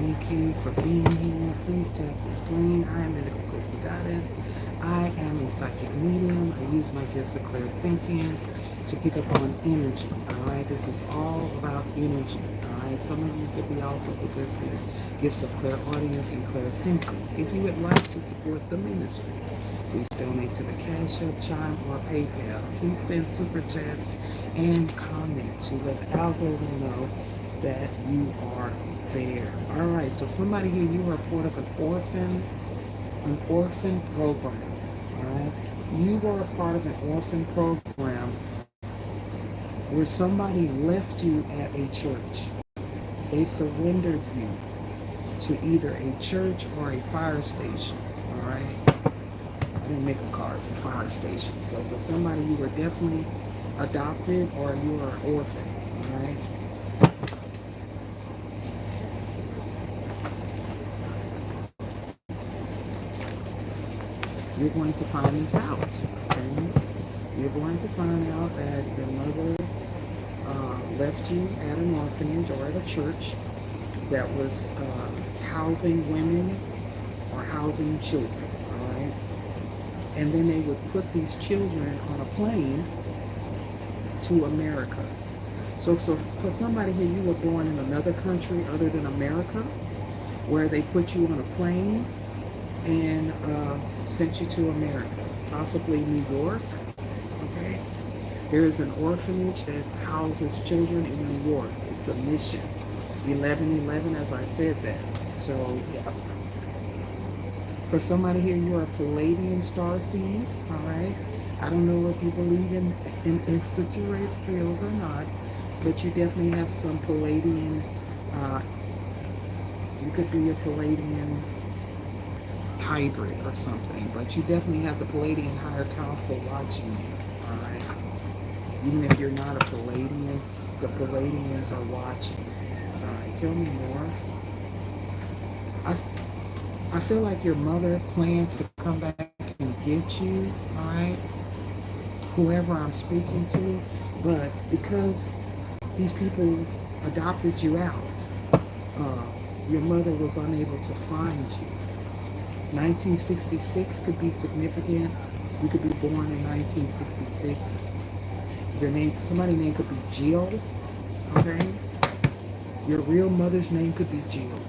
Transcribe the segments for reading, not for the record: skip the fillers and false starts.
Thank you for being here. Please tap the screen. I am Medical Crystal Goddess. I am a psychic medium. I use my gifts of clairsentience to pick up on energy. Alright, this is all about energy. Alright, some of you could be also possessing gifts of clairaudience and clairsentience. If you would like to support the ministry, please donate to the Cash App, Chime, or PayPal. Please send super chats and comment to let the algorithm know that you are there. All right, so somebody here, you are a part of an orphan program. All right, you are a part of an orphan program where somebody left you at a church. They surrendered you to either a church or a fire station. All right, I didn't make a card for fire station. So for somebody, you were definitely adopted or you are an orphan. All right. You're going to find this out. Okay? You're going to find out that your mother left you at an orphanage or at a church that was housing women or housing children. All right, and then they would put these children on a plane to America. So for somebody here, you were born in another country other than America, where they put you on a plane and sent you to America, possibly New York. Okay, there is an orphanage that houses children in New York. It's a mission, 1111, as I said that. So yeah, for somebody here, you are a Palladian star seed. All right, I don't know if you believe in extraterrestrials or not, but you definitely have some Palladian. You could be a Palladian hybrid or something, but you definitely have the Palladian higher council watching you. All right, even if you're not a Palladian, the Palladians are watching. All right, tell me more. I feel like your mother planned to come back and get you. All right, whoever I'm speaking to, but because these people adopted you out, your mother was unable to find you. 1966 could be significant. You could be born in 1966. Your name, somebody's name could be Jill. Okay, your real mother's name could be Jill.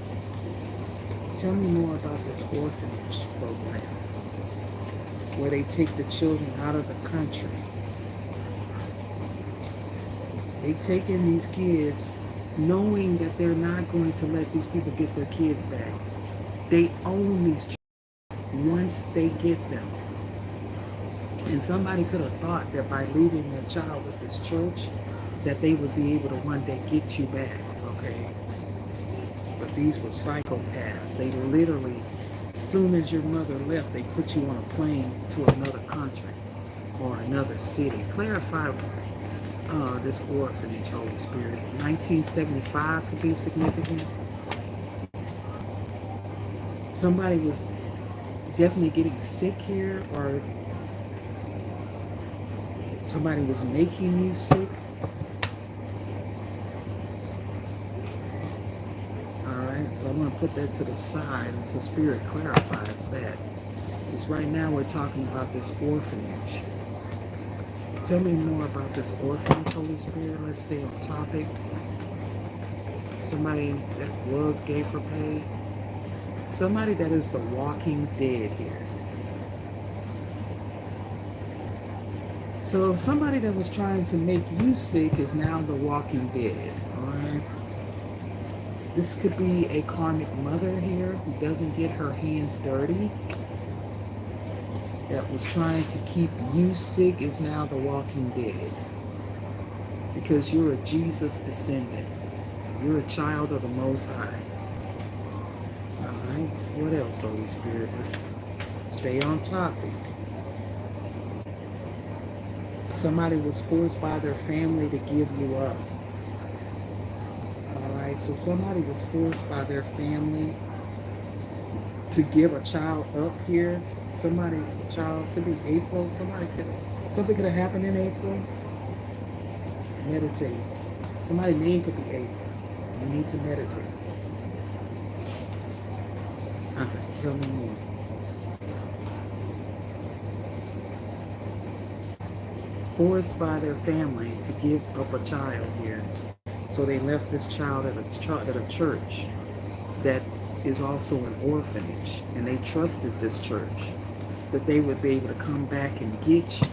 Tell me more about this orphanage program, where they take the children out of the country. They take in these kids knowing that they're not going to let these people get their kids back. They own these children once they get them. And somebody could have thought that by leaving their child with this church, that they would be able to one day get you back, okay? But these were psychopaths. They literally, as soon as your mother left, they put you on a plane to another country or another city. Clarify this orphanage, Holy Spirit. 1975 could be significant. Somebody was definitely getting sick here, or somebody was making you sick. Alright, so I'm going to put that to the side until Spirit clarifies that. Because right now we're talking about this orphanage. Tell me more about this orphanage, Holy Spirit. Let's stay on topic. Somebody that was gay for pay. Somebody that is the walking dead here. So somebody that was trying to make you sick is now the walking dead. Alright. This could be a karmic mother here who doesn't get her hands dirty, that was trying to keep you sick, is now the walking dead. Because you're a Jesus descendant. You're a child of the Most High. Alright, what else, Holy Spirit? Let's stay on topic. Somebody was forced by their family to give you up. Alright, so somebody was forced by their family to give a child up here. Somebody's child could be April. Something could have happened in April. Meditate. Somebody's name could be April. You need to meditate. Tell me more. Forced by their family to give up a child here. So they left this child at a church that is also an orphanage. And they trusted this church that they would be able to come back and get you.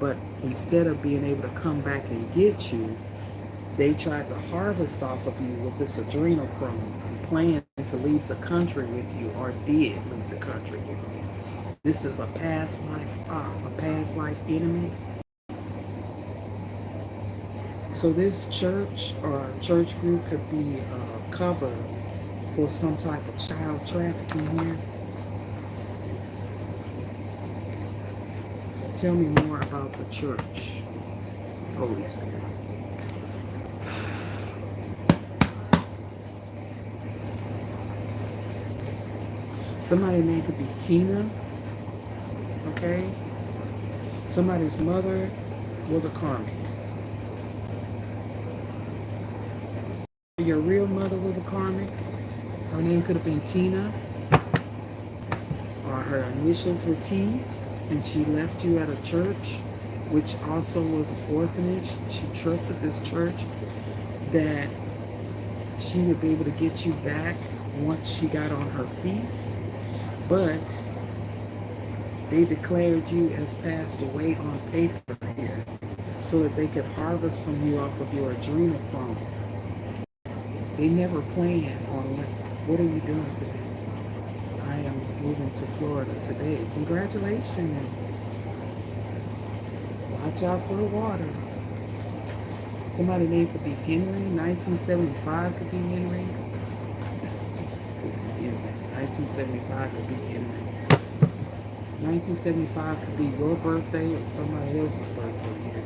But instead of being able to come back and get you, they tried to harvest off of you with this adrenochrome and plan to leave the country with you, or did leave the country with you. This is a past life enemy. So this church or church group could be covered for some type of child trafficking here. Tell me more about the church, Holy Spirit. Somebody's name could be Tina, okay? Somebody's mother was a karmic. Your real mother was a karmic. Her name could have been Tina, or her initials were T, and she left you at a church, which also was an orphanage. She trusted this church that she would be able to get you back once she got on her feet. But they declared you as passed away on paper here so that they could harvest from you off of your adrenochrome. They never planned on what are you doing today? I am moving to Florida today. Congratulations. Watch out for the water. Somebody's name could be Henry. 1975 could be Henry. 1975 could be Henry. 1975 could be your birthday or somebody else's birthday here.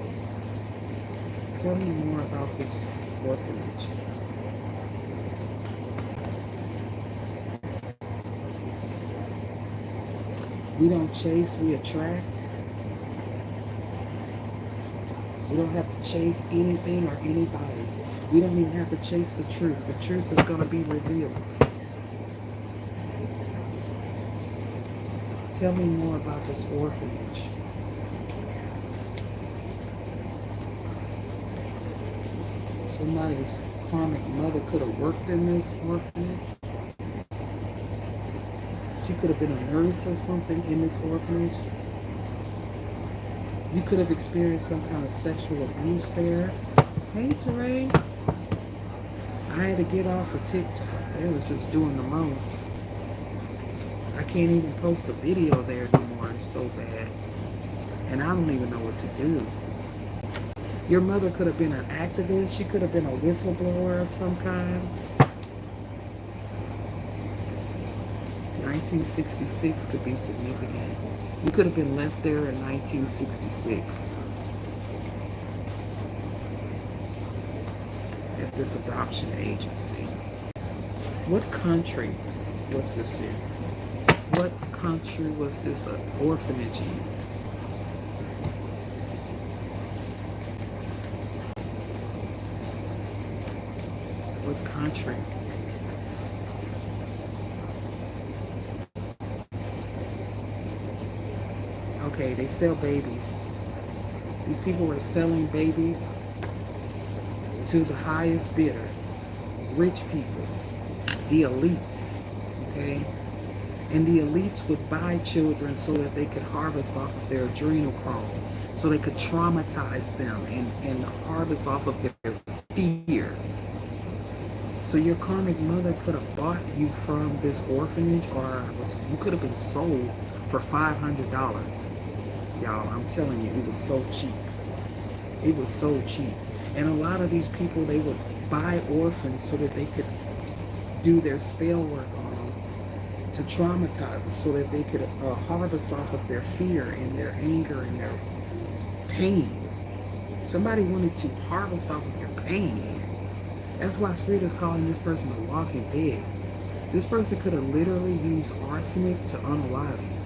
Tell me more about this orphanage. We don't chase, we attract. We don't have to chase anything or anybody. We don't even have to chase the truth. The truth is going to be revealed. Tell me more about this orphanage. Somebody's karmic mother could have worked in this orphanage. She could have been a nurse or something in this orphanage. You could have experienced some kind of sexual abuse there. Hey, Teray. I had to get off of TikTok. It was just doing the most. I can't even post a video there anymore. It's so bad. And I don't even know what to do. Your mother could have been an activist. She could have been a whistleblower of some kind. 1966 could be significant. You could have been left there in 1966 at this adoption agency. What country was this in? What country was this orphanage in? What country? Okay, they sell babies. These people were selling babies to the highest bidder. Rich people. The elites. Okay? And the elites would buy children so that they could harvest off of their adrenochrome. So they could traumatize them and harvest off of their fear. So your karmic mother could have bought you from this orphanage, or you could have been sold for $500. Y'all, I'm telling you, it was so cheap. It was so cheap. And a lot of these people, they would buy orphans so that they could do their spell work on them to traumatize them, so that they could harvest off of their fear and their anger and their pain. Somebody wanted to harvest off of your pain. That's why Spirit is calling this person a walking dead. This person could have literally used arsenic to unalive you,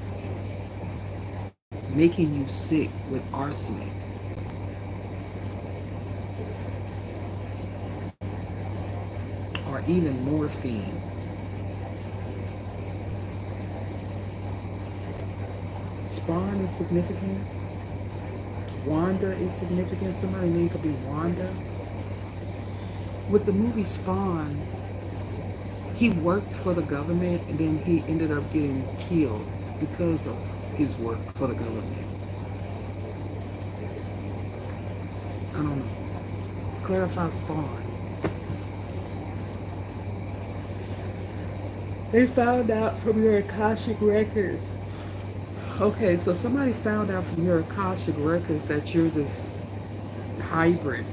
making you sick with arsenic. Or even morphine. Spawn is significant. Wanda is significant. Somebody name could be Wanda. With the movie Spawn, he worked for the government and then he ended up getting killed because of his work for the government. I don't know. Clarify Spawn. They found out from your Akashic records. Okay, so somebody found out from your Akashic records that you're this hybrid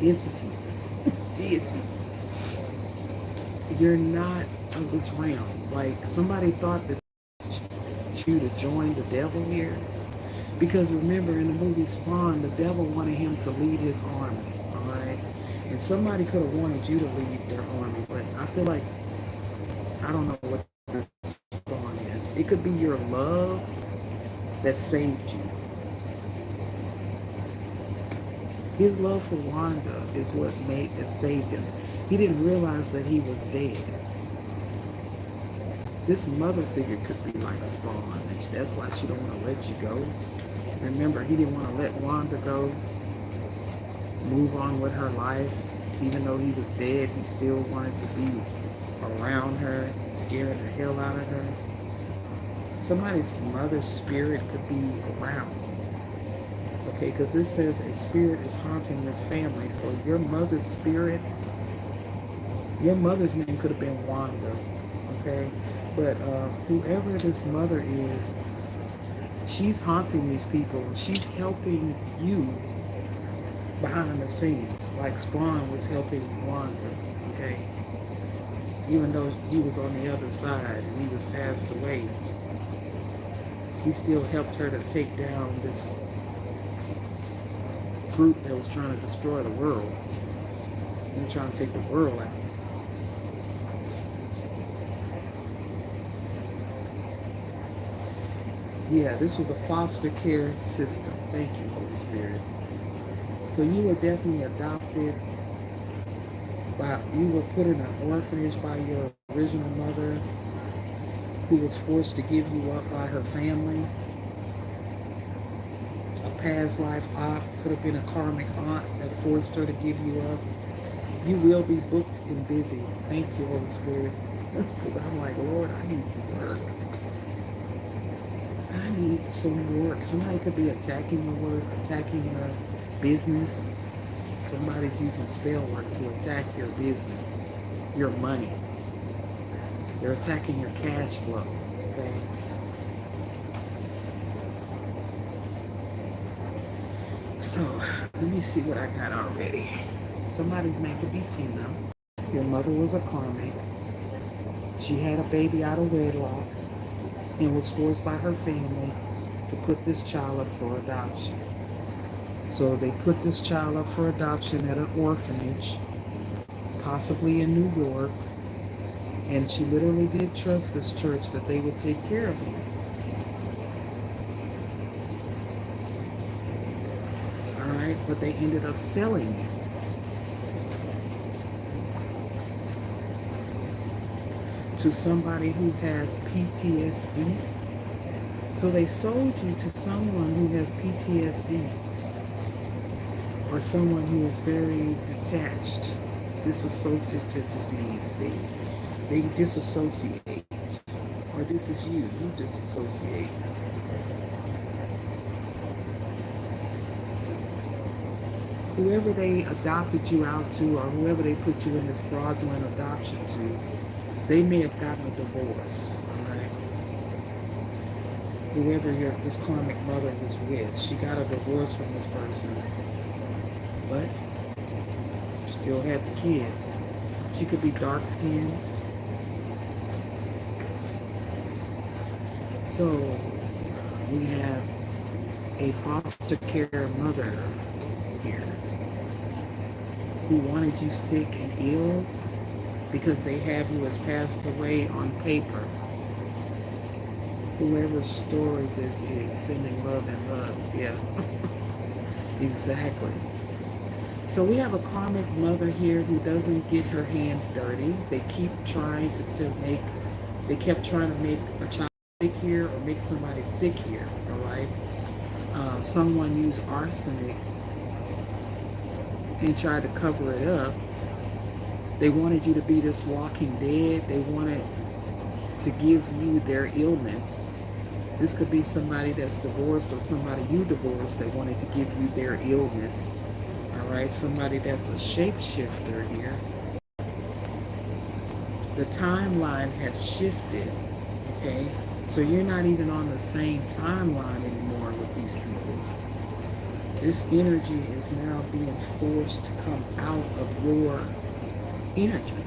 entity, deity. You're not of this realm. Like somebody thought that you to join the devil here. Because remember in the movie Spawn, the devil wanted him to lead his army, alright? And somebody could have wanted you to lead their army, but I feel like I don't know what this Spawn is. It could be your love that saved you. His love for Wanda is what made it saved him. He didn't realize that he was dead. This mother figure could be like Spawn. That's why she don't want to let you go. Remember, he didn't want to let Wanda go. Move on with her life. Even though he was dead, he still wanted to be around her, scaring the hell out of her. Somebody's mother's spirit could be around. Okay, because this says a spirit is haunting this family. So your mother's spirit, your mother's name could have been Wanda. Okay, but whoever this mother is, she's haunting these people. She's helping you behind the scenes, like Spawn was helping Wanda. Okay, even though he was on the other side and he was passed away, he still helped her to take down this group that was trying to destroy the world. He was trying to take the world out. Yeah, this was a foster care system. Thank you, Holy Spirit. So you were definitely adopted by, you were put in an orphanage by your original mother, who was forced to give you up by her family. A past life aunt, could have been a karmic aunt that forced her to give you up. You will be booked and busy. Thank you, Holy Spirit. Because I'm like, Lord, I need some work. I need some work. Somebody could be attacking your work, attacking your business. Somebody's using spell work to attack your business, your money. They're attacking your cash flow. Okay. So let me see what I got already. Somebody's name could be Tina. Your mother was a karmic. She had a baby out of wedlock and was forced by her family to put this child up for adoption. So they put this child up for adoption at an orphanage, possibly in New York, and she literally did trust this church that they would take care of you. Alright, but they ended up selling you. To somebody who has PTSD. So they sold you to someone who has PTSD, or someone who is very detached, dissociative disease. They disassociate, or this is you disassociate. Whoever they adopted you out to, or whoever they put you in this fraudulent adoption to, they may have gotten a divorce, alright? Whoever this karmic mother was with, she got a divorce from this person, but still had the kids. She could be dark-skinned. So we have a foster care mother here who wanted you sick and ill because they have you as passed away on paper. Whoever's story this is, sending love and loves, yeah. Exactly. So we have a karmic mother here who doesn't get her hands dirty. They keep trying they kept trying to make a child sick here or make somebody sick here, all right? Someone used arsenic and tried to cover it up. They wanted you to be this walking dead. They wanted to give you their illness. This could be somebody that's divorced or somebody you divorced. They wanted to give you their illness. All right, somebody that's a shapeshifter here. The timeline has shifted, okay? So you're not even on the same timeline anymore with these people. This energy is now being forced to come out of your energy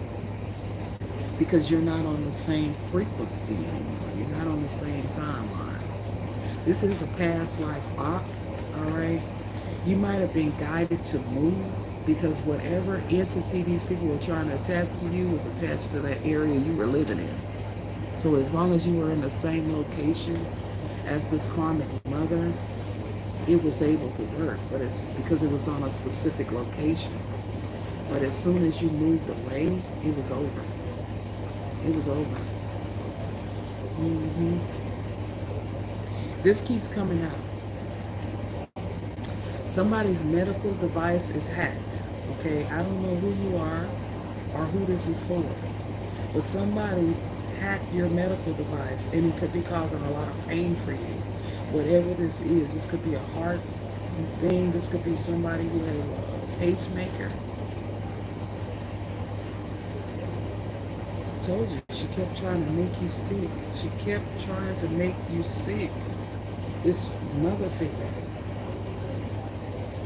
because you're not on the same frequency anymore. You're not on the same timeline. This is a past life op, all right? You might have been guided to move because whatever entity these people were trying to attach to you was attached to that area you were living in. So as long as you were in the same location as this karmic mother, it was able to work, but it's because it was on a specific location. But as soon as you moved away, it was over. It was over. This keeps coming out. Somebody's medical device is hacked. Okay, I don't know who you are or who this is for, but somebody hacked your medical device and it could be causing a lot of pain for you. Whatever this is, this could be a heart thing, this could be somebody who has a pacemaker. I told you, she kept trying to make you sick. She kept trying to make you sick. This mother figure.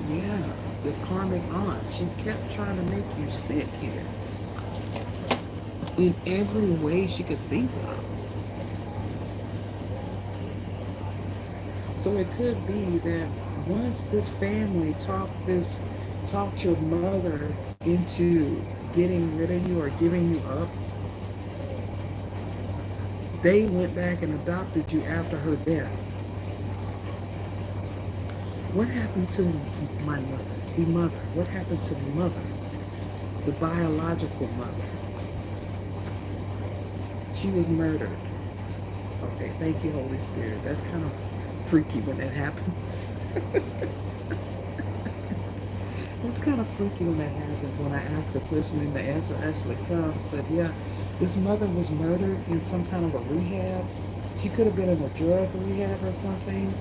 Yeah, the karmic aunt. She kept trying to make you sick here. In every way she could think of. So it could be that once this family talked your mother into getting rid of you or giving you up, they went back and adopted you after her death. What happened to my mother? The mother. What happened to the mother? The biological mother. She was murdered. Okay, thank you, Holy Spirit. That's kind of freaky when that happens. That's kind of freaky when that happens, when I ask a question and the answer actually comes. But yeah, this mother was murdered in some kind of a rehab. She could have been in a drug rehab or something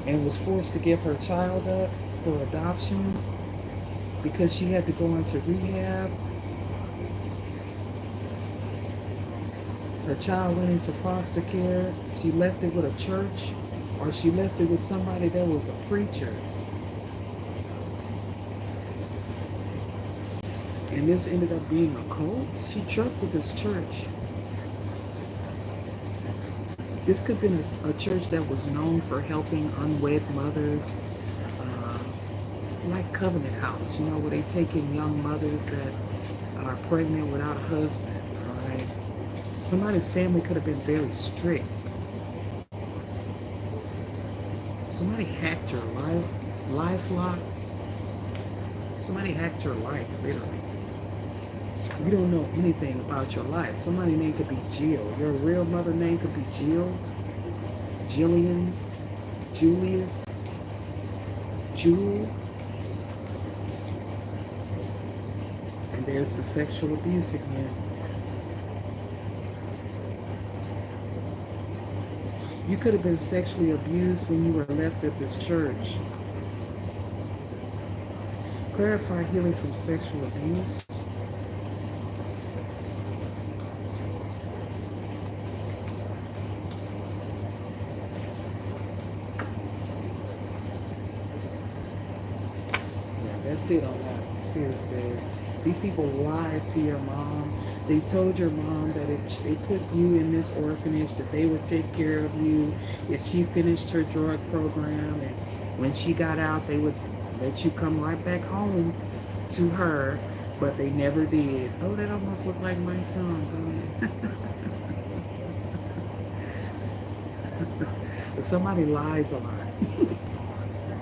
and was forced to give her child up for adoption because she had to go into rehab. Her child went into foster care. She left it with a church, or she left it with somebody that was a preacher. And this ended up being a cult. She trusted this church. This could have been a church that was known for helping unwed mothers, like Covenant House, you know, where they take in young mothers that are pregnant without a husband, all right? Somebody's family could have been very strict. Somebody hacked your life, LifeLock. Somebody hacked your life, literally. You don't know anything about your life. Somebody's name could be Jill. Your real mother name could be Jill, Jillian, Julius, Jewel. And there's the sexual abuse again. You could have been sexually abused when you were left at this church. Clarify healing from sexual abuse. That's it on that. Spirit says these people lied to your mom. They told your mom that if they put you in this orphanage, that they would take care of you if she finished her drug program, and when she got out, they would let you come right back home to her. But they never did. Oh, that almost looked like my tongue, but somebody lies a lot.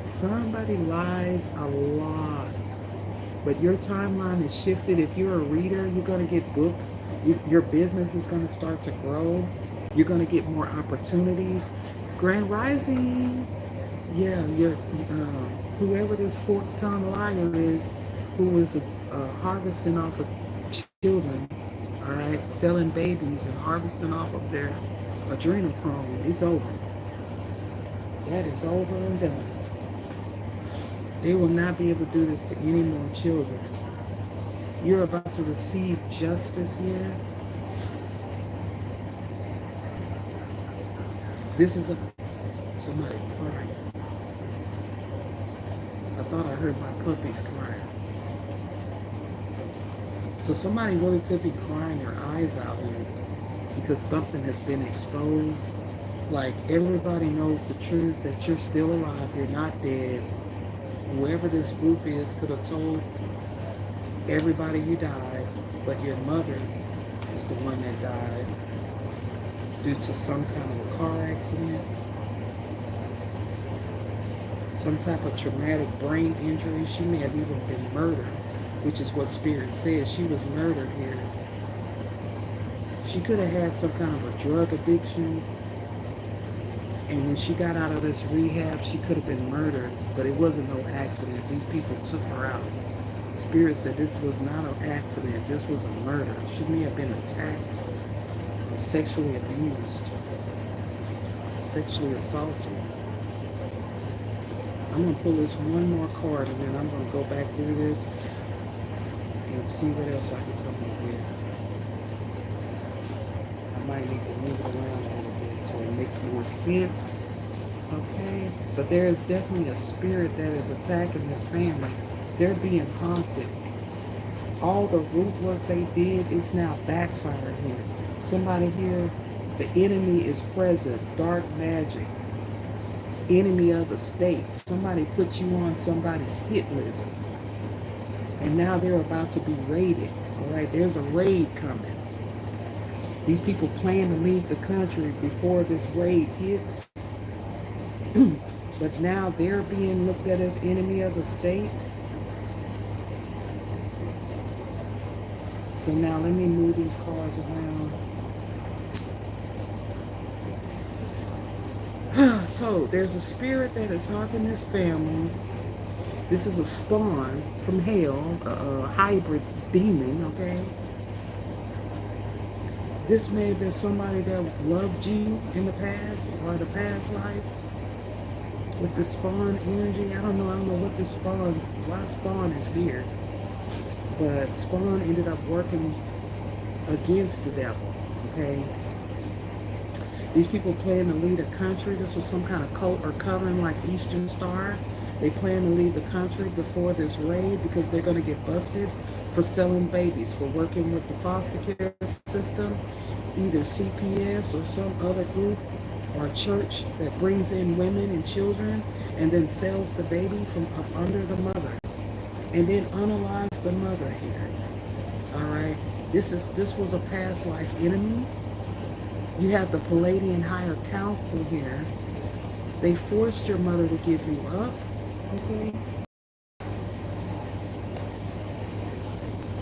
Somebody lies a lot. But your timeline is shifted. If you're a reader, you're going to get booked Your business is going to start to grow. You're going to get more opportunities. Grand Rising, yeah, whoever this fork-tongued liar is, who is harvesting off of children, all right, selling babies and harvesting off of their adrenochrome, it's over. That is over and done. They will not be able to do this to any more children. You're about to receive justice here. This is somebody crying. I thought I heard my puppies crying. So somebody really could be crying their eyes out here because something has been exposed. Like everybody knows the truth that you're still alive, you're not dead. Whoever this group is could have told everybody you died, but your mother is the one that died due to some kind of a car accident, some type of traumatic brain injury. She may have even been murdered, which is what Spirit says. She was murdered here. She could have had some kind of a drug addiction, and when she got out of this rehab, she could have been murdered, but it wasn't no accident. These people took her out. Spirit said this was not an accident. This was a murder. She may have been attacked or sexually abused, sexually assaulted. I'm going to pull this one more card, and then I'm going to go back through this and see what else I can come up with. I might need to move it around a little bit so it makes more sense. Okay? But there is definitely a spirit that is attacking this family. They're being haunted. All the root work they did is now backfired here. Somebody here, the enemy is present. Dark magic. Enemy of the state. Somebody put you on somebody's hit list. And now they're about to be raided. All right, there's a raid coming. These people plan to leave the country before this raid hits. But now they're being looked at as enemy of the state. So now let me move these cards around. So there's a spirit that is haunting this family. This is a spawn from hell, a hybrid demon, okay? This may have been somebody that loved you in the past or the past life. With the spawn energy, I don't know what the spawn, why spawn is here. But spawn ended up working against the devil, okay? These people plan to lead a country. This was some kind of cult or coven like Eastern Star. They plan to leave the country before this raid because they're going to get busted for selling babies, for working with the foster care system, either CPS or some other group or church that brings in women and children and then sells the baby from up under the mother and then unalives the mother here. All right. This was a past life enemy. You have the Palladian Higher Council here. They forced your mother to give you up, okay?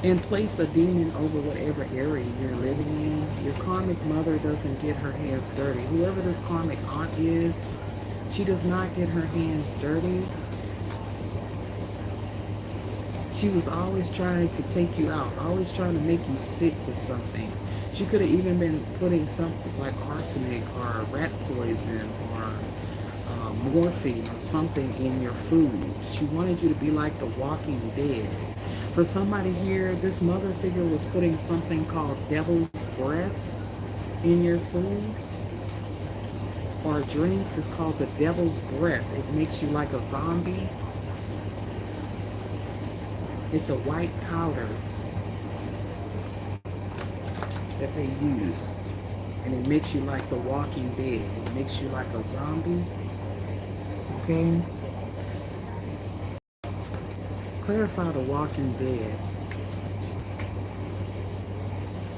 And placed a demon over whatever area you're living in. Your karmic mother doesn't get her hands dirty. Whoever this karmic aunt is, she does not get her hands dirty. She was always trying to take you out, always trying to make you sick with something. She could have even been putting something like arsenic or rat poison or morphine or something in your food. She wanted you to be like the Walking Dead. For somebody here, this mother figure was putting something called devil's breath in your food or drinks. It's called the devil's breath. It makes you like a zombie. It's a white powder that they use, and it makes you like the Walking Dead. It makes you like a zombie. Okay? Clarify the Walking Dead.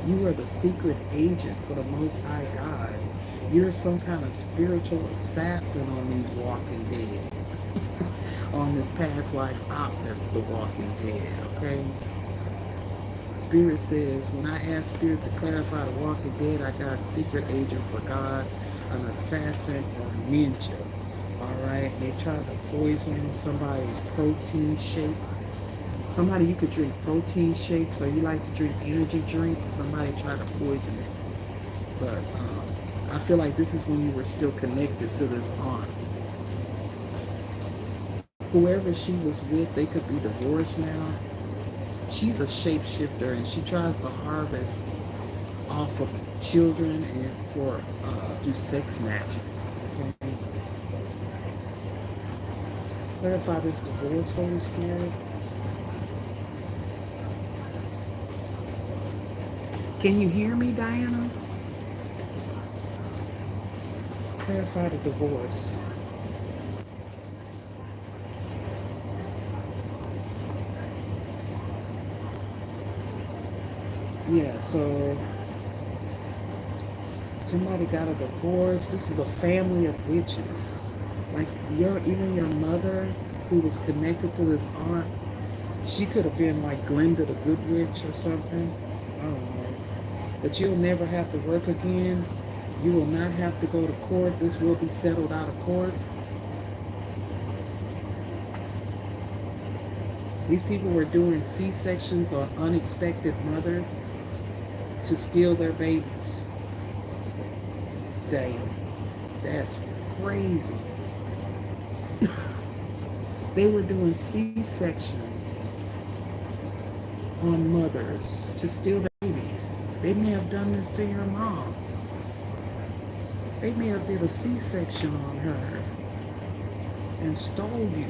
You are the secret agent for the Most High God. You're some kind of spiritual assassin on these Walking Dead. On this past life op that's the Walking Dead, okay? Spirit says, when I asked Spirit to clarify the Walking Dead, I got secret agent for God, an assassin, or ninja. Alright, they tried to poison somebody's protein shake. Somebody, you could drink protein shakes, or you like to drink energy drinks. Somebody tried to poison it. But I feel like this is when you were still connected to this aunt. Whoever she was with, they could be divorced now. She's a shapeshifter, and she tries to harvest off of children and for through sex magic. Okay? Clarify this divorce, Holy Spirit. Can you hear me, Diana? Clarify the divorce. Yeah, so somebody got a divorce. This is a family of witches. Like even your mother, who was connected to this aunt, she could have been like Glenda the Good Witch or something. I don't know. But you'll never have to work again. You will not have to go to court. This will be settled out of court. These people were doing C-sections on unexpected mothers to steal their babies. Damn, that's crazy. They were doing C-sections on mothers to steal their babies. They may have done this to your mom. They may have did a C-section on her and stole you.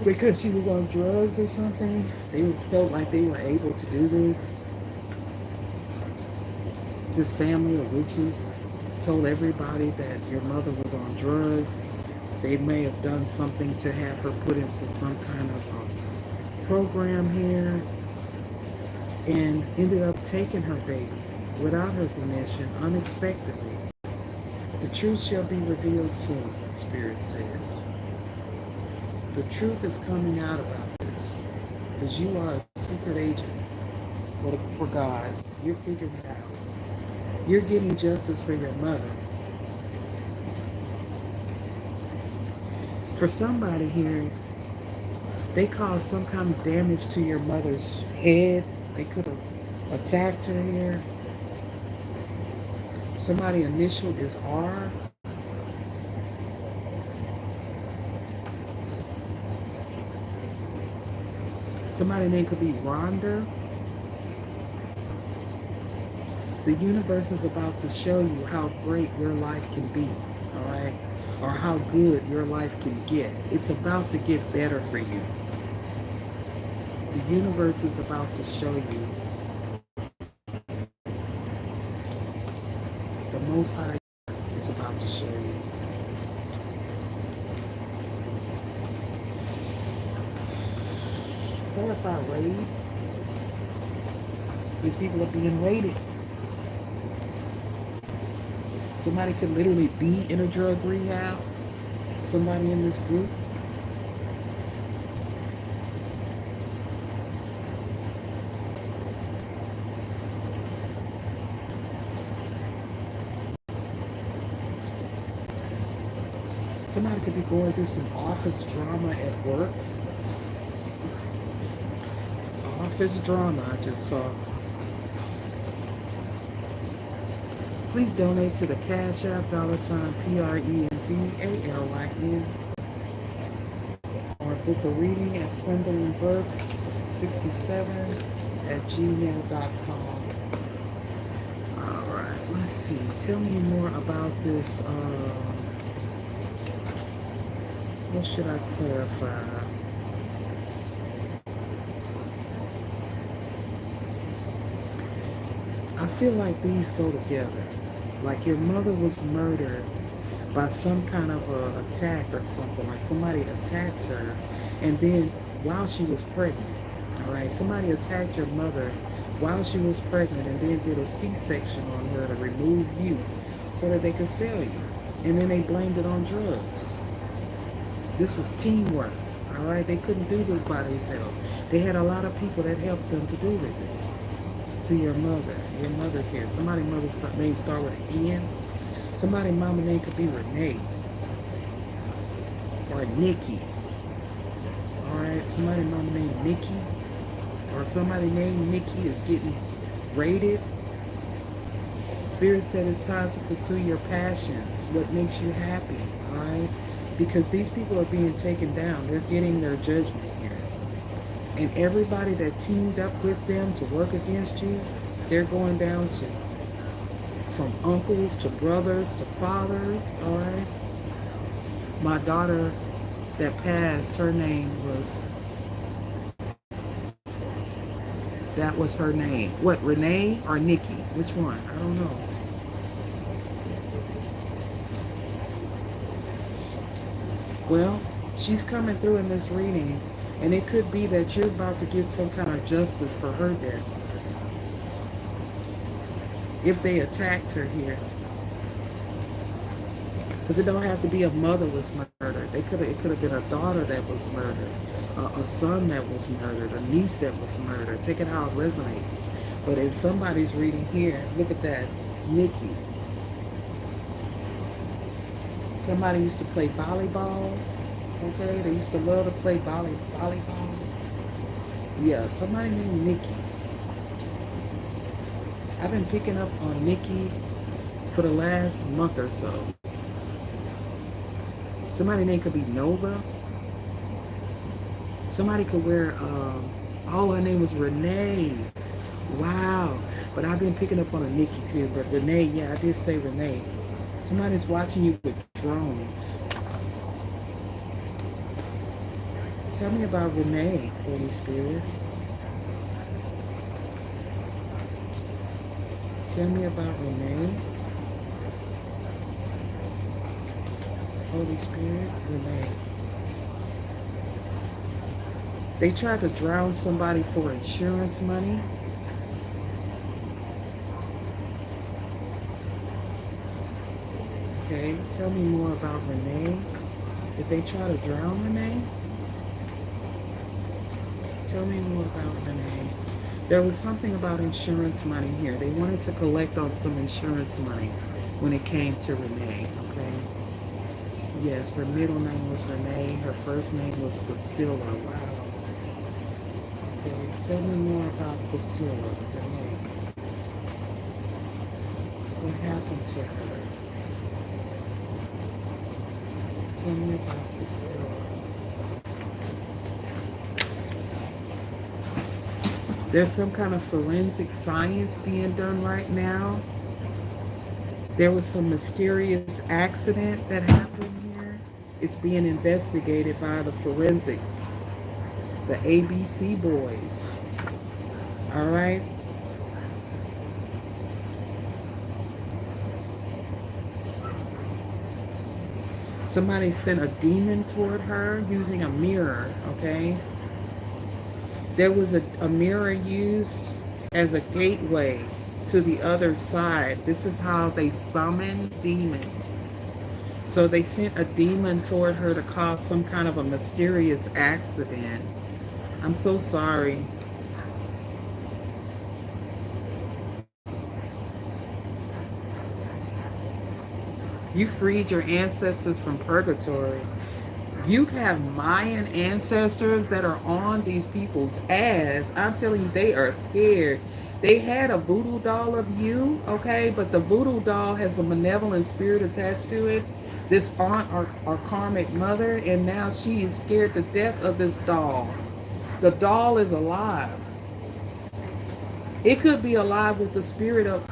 Because she was on drugs or something. They felt like they were able to do this. This family of witches told everybody that your mother was on drugs. They may have done something to have her put into some kind of program here, and ended up taking her baby without her permission unexpectedly. The truth shall be revealed soon, Spirit says. The truth is coming out about this, because you are a secret agent for God. You're figuring it out. You're getting justice for your mother. For somebody here, they caused some kind of damage to your mother's head. They could have attacked her here. Somebody initial is R. Somebody's name could be Rhonda. The universe is about to show you how great your life can be, all right? Or how good your life can get. It's about to get better for you. The universe is about to show you the Most High is about to show you. Clarify raid. These people are being raided. Somebody could literally be in a drug rehab. Somebody in this group. Somebody could be going through some office drama at work. Office drama, I just saw. Please donate to the Cash App, $PRENDALYN, or book a reading at gwendolynburks67@gmail.com. Alright, let's see. Tell me more about this. What should I clarify? I feel like these go together. Like your mother was murdered by some kind of a attack or something. Like somebody attacked her, and then while she was pregnant, all right, somebody attacked your mother while she was pregnant and then did a C-section on her to remove you so that they could sell you. And then they blamed it on drugs. This was teamwork. All right, they couldn't do this by themselves. They had a lot of people that helped them to do this. To your mother. Your mother's here. Somebody's mother's name start with an N. Somebody's mama name could be Renee or Nikki. All right, somebody's mama named Nikki or somebody named Nikki is getting raided. Spirit said it's time to pursue your passions, what makes you happy, all right? Because these people are being taken down. They're getting their judgment here. And everybody that teamed up with them to work against you, they're going down to, from uncles to brothers to fathers, all right? My daughter that passed, her name was, that was her name. What, Renee or Nikki? Which one? I don't know. Well, she's coming through in this reading, and it could be that you're about to get some kind of justice for her death. If they attacked her here. Because it don't have to be a mother was murdered. It could have been a daughter that was murdered, a son that was murdered, a niece that was murdered. Take it how it resonates. But if somebody's reading here, look at that, Nikki. Somebody used to play volleyball. Okay, they used to love to play volleyball. Yeah, somebody named Nikki. I've been picking up on Nikki for the last month or so. Somebody name could be Nova. Somebody could wear, oh, her name was Renee. Wow. But I've been picking up on a Nikki too. But Renee, yeah, I did say Renee. Somebody's watching you with drones. Tell me about Renee, Holy Spirit. Tell me about Renee. Holy Spirit, Renee. They tried to drown somebody for insurance money. Okay, tell me more about Renee. Did they try to drown Renee? Tell me more about Renee. There was something about insurance money here. They wanted to collect on some insurance money when it came to Renee, okay? Yes, her middle name was Renee. Her first name was Priscilla. Wow. Okay, tell me more about Priscilla, Renee. What happened to her? Tell me about Priscilla. There's some kind of forensic science being done right now. There was some mysterious accident that happened here. It's being investigated by the forensics, the ABC boys. All right. Somebody sent a demon toward her using a mirror, okay? There was a mirror used as a gateway to the other side. This is how they summon demons. So they sent a demon toward her to cause some kind of a mysterious accident. I'm so sorry. You freed your ancestors from purgatory. You have Mayan ancestors that are on these people's ass. I'm telling you, they are scared. They had a voodoo doll of you, okay? But the voodoo doll has a malevolent spirit attached to it. This aunt or karmic mother, and now she is scared to death of this doll. The doll is alive. It could be alive with the spirit of,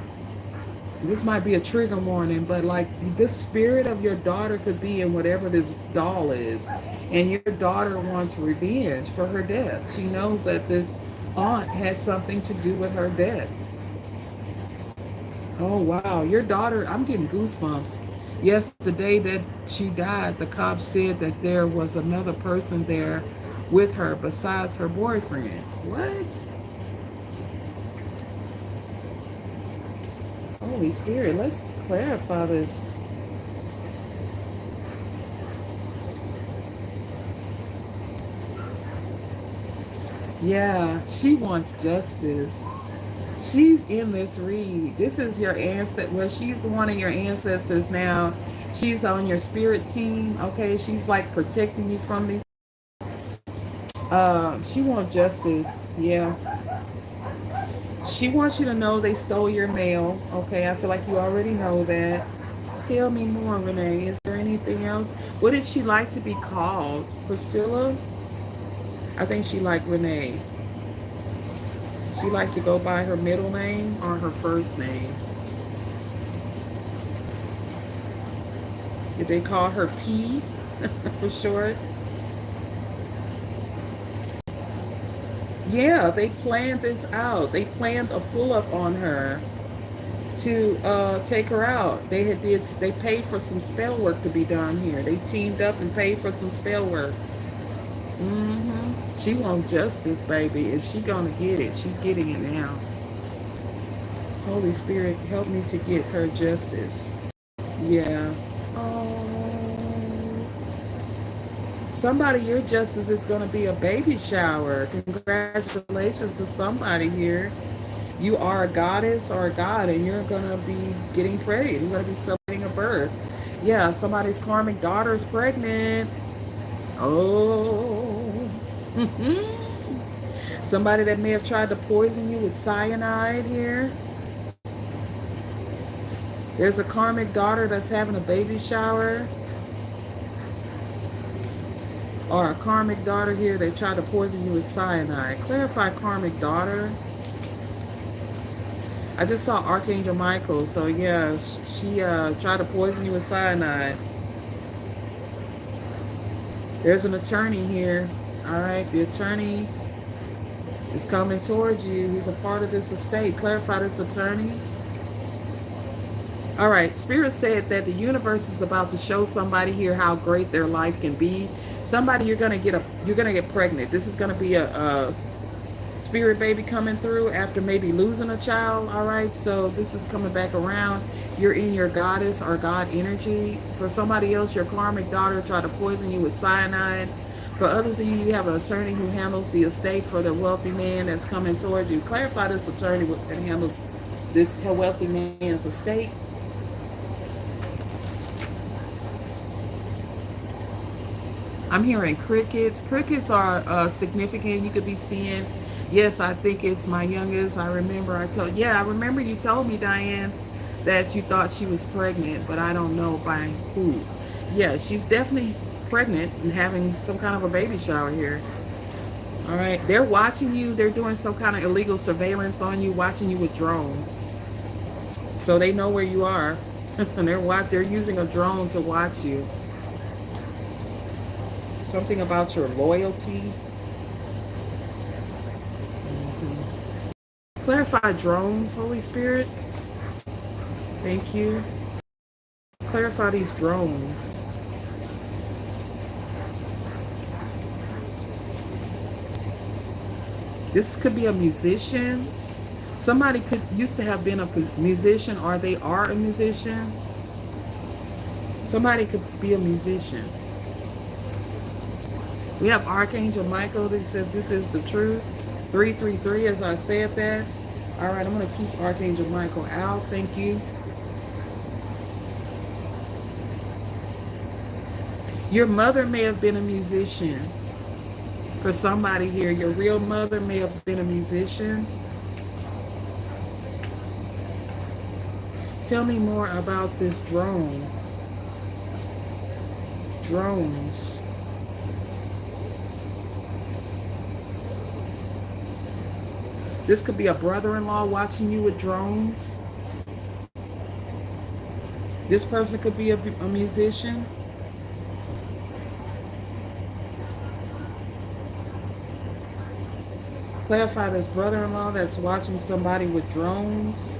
this might be a trigger warning, but like this spirit of your daughter could be in whatever this doll is. And your daughter wants revenge for her death. She knows that this aunt has something to do with her death. Oh, wow. Your daughter, I'm getting goosebumps. Yesterday that she died, the cops said that there was another person there with her besides her boyfriend. What? Holy Spirit, let's clarify this. Yeah, she wants justice. She's in this read. This is your ancestor. Well, she's one of your ancestors now. She's on your spirit team. Okay, she's like protecting you from these. She wants justice. Yeah, she wants you to know they stole your mail. Okay, I feel like you already know that. Tell me more, Renee. Is there anything else? What did she like to be called? Priscilla? I think she liked Renee. She liked to go by her middle name or her first name. Did they call her P for short? Yeah, they planned this out. They planned a pull up on her to take her out. They paid for some spell work to be done here. They teamed up and paid for some spell work. She wants justice, baby. Is she gonna get it? She's getting it now. Holy Spirit, help me to get her justice. Yeah. Oh. Somebody, your justice is gonna be a baby shower. Congratulations to somebody here. You are a goddess or a god, and you're gonna be getting pregnant. You're gonna be celebrating a birth. Yeah, somebody's karmic daughter is pregnant. Oh. Somebody that may have tried to poison you with cyanide here. There's a karmic daughter that's having a baby shower. Or a karmic daughter here that tried to poison you with cyanide. Clarify karmic daughter. I just saw Archangel Michael. So yeah, she tried to poison you with cyanide. There's an attorney here. All right, the attorney is coming towards you. He's a part of this estate. Clarify this attorney. All right, Spirit said that the universe is about to show somebody here how great their life can be. Somebody you're gonna get pregnant. This is gonna be a spirit baby coming through after maybe losing a child. All right, so this is coming back around. You're in your goddess or god energy. For somebody else, your karmic daughter tried to poison you with cyanide. For others of you, you have an attorney who handles the estate for the wealthy man that's coming towards you. Clarify this attorney that handles this wealthy man's estate. I'm hearing crickets. Crickets are significant. You could be seeing, yes, I think it's my youngest. I remember I remember you told me, Diane, that you thought she was pregnant, but I don't know by who. Yeah, she's definitely pregnant and having some kind of a baby shower here. All right, they're watching you. They're doing some kind of illegal surveillance on you, watching you with drones. So they know where you are. And they're using a drone to watch you. Something about your loyalty. Clarify drones, Holy Spirit. Thank you. Clarify these drones. This could be a musician. Somebody used to have been a musician, or they are a musician. Somebody could be a musician. We have Archangel Michael that says this is the truth. 333, as I said that. All right, I'm going to keep Archangel Michael out. Thank you. Your mother may have been a musician. For somebody here, your real mother may have been a musician. Tell me more about this drone. Drones. This could be a brother-in-law watching you with drones. This person could be a musician. Clarify this brother-in-law that's watching somebody with drones.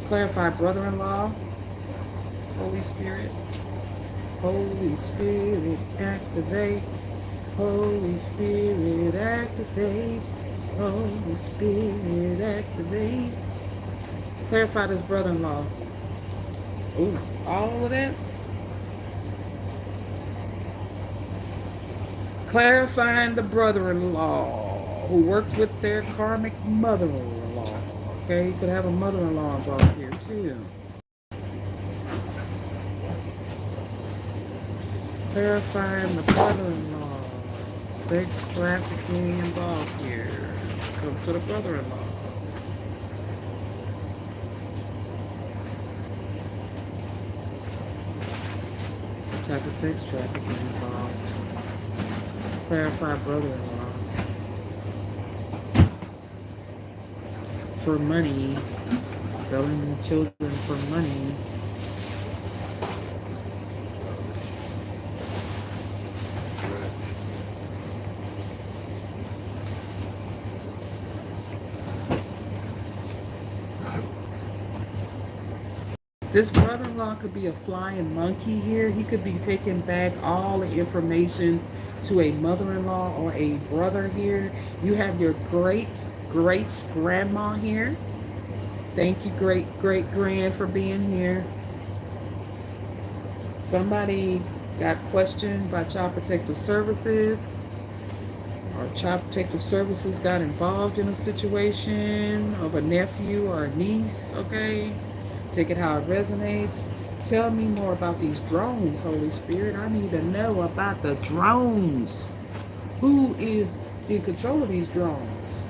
Clarify brother-in-law. Holy Spirit. Holy Spirit, activate. Holy Spirit, activate. Holy Spirit, activate. Clarify this brother-in-law. Ooh, all of that. Clarifying the brother-in-law who worked with their karmic mother-in-law. Okay, you could have a mother-in-law involved here too. Clarifying the brother-in-law. Sex trafficking involved here. Comes to the brother-in-law. Some type of sex trafficking involved. Clarify brother-in-law. For money. Selling children for money. This brother-in-law could be a flying monkey here. He could be taking back all the information to a mother-in-law or a brother here. You have your great-great-grandma here. Thank you, great-great-grand, for being here. Somebody got questioned by Child Protective Services, or Child Protective Services got involved in a situation of a nephew or a niece, okay? Take it how it resonates. Tell me more about these drones, Holy Spirit. I need to know about the drones. Who is in control of these drones?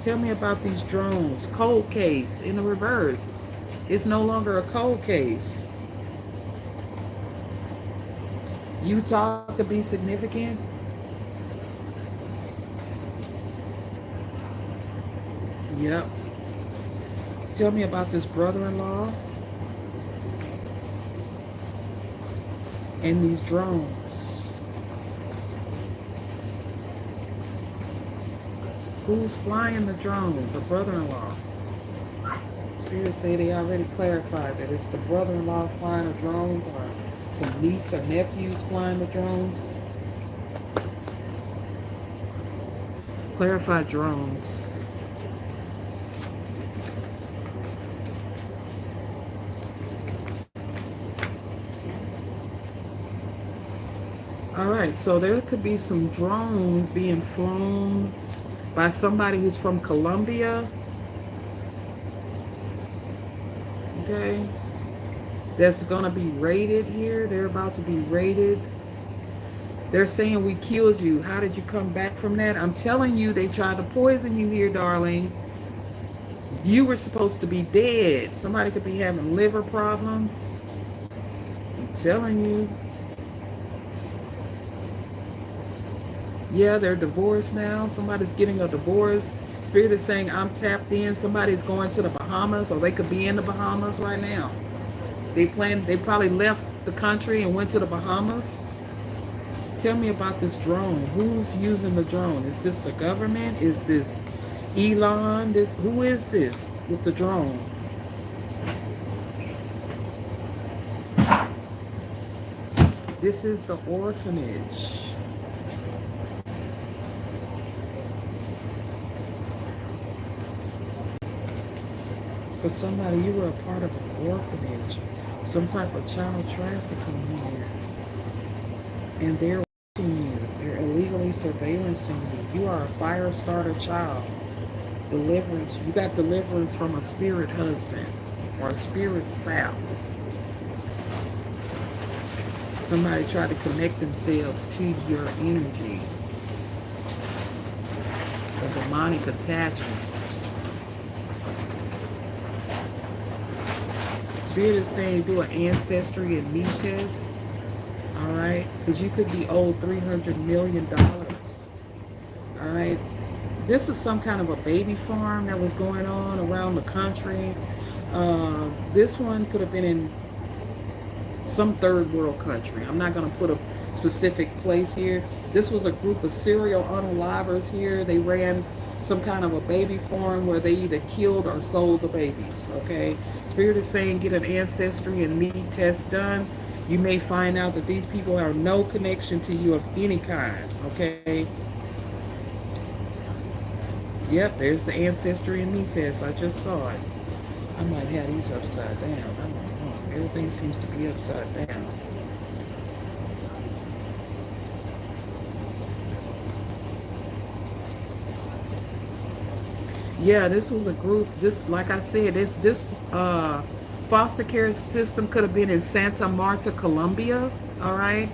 Tell me about these drones. Cold case in the reverse. It's no longer a cold case. Utah could be significant. Yep. Tell me about this brother-in-law and these drones. Who's flying the drones? A brother-in-law. Spirits say they already clarified that it's the brother-in-law flying the drones, or some niece or nephews flying the drones. Clarify drones. All right, so there could be some drones being flown by somebody who's from Colombia. Okay. That's going to be raided here. They're about to be raided. They're saying we killed you. How did you come back from that? I'm telling you, they tried to poison you here, darling. You were supposed to be dead. Somebody could be having liver problems. I'm telling you. Yeah, they're divorced now. Somebody's getting a divorce. Spirit is saying, I'm tapped in. Somebody's going to the Bahamas, or they could be in the Bahamas right now. They probably left the country and went to the Bahamas. Tell me about this drone. Who's using the drone? Is this the government? Is this Elon? Who is this with the drone? This is the orphanage. For somebody, you were a part of an orphanage, some type of child trafficking here, and they're watching you. They're illegally surveillancing you. You are a fire starter child. Deliverance. You got deliverance from a spirit husband or a spirit spouse. Somebody tried to connect themselves to your energy. The demonic attachment. Spirit is saying do an ancestry and me test. All right, because you could be owed $300 million. All right, this is some kind of a baby farm that was going on around the country. This one could have been in some third world country. I'm not going to put a specific place here. This was a group of serial unalivers here. They ran some kind of a baby farm where they either killed or sold the babies. Okay, Spirit is saying get an ancestry and me test done. You may find out that these people have no connection to you of any kind. Okay. Yep, there's the ancestry and me test. I just saw it. I might have these upside down. I don't know. Everything seems to be upside down. Yeah, this was a group. This, like I said, this foster care system could have been in Santa Marta, Colombia. All right,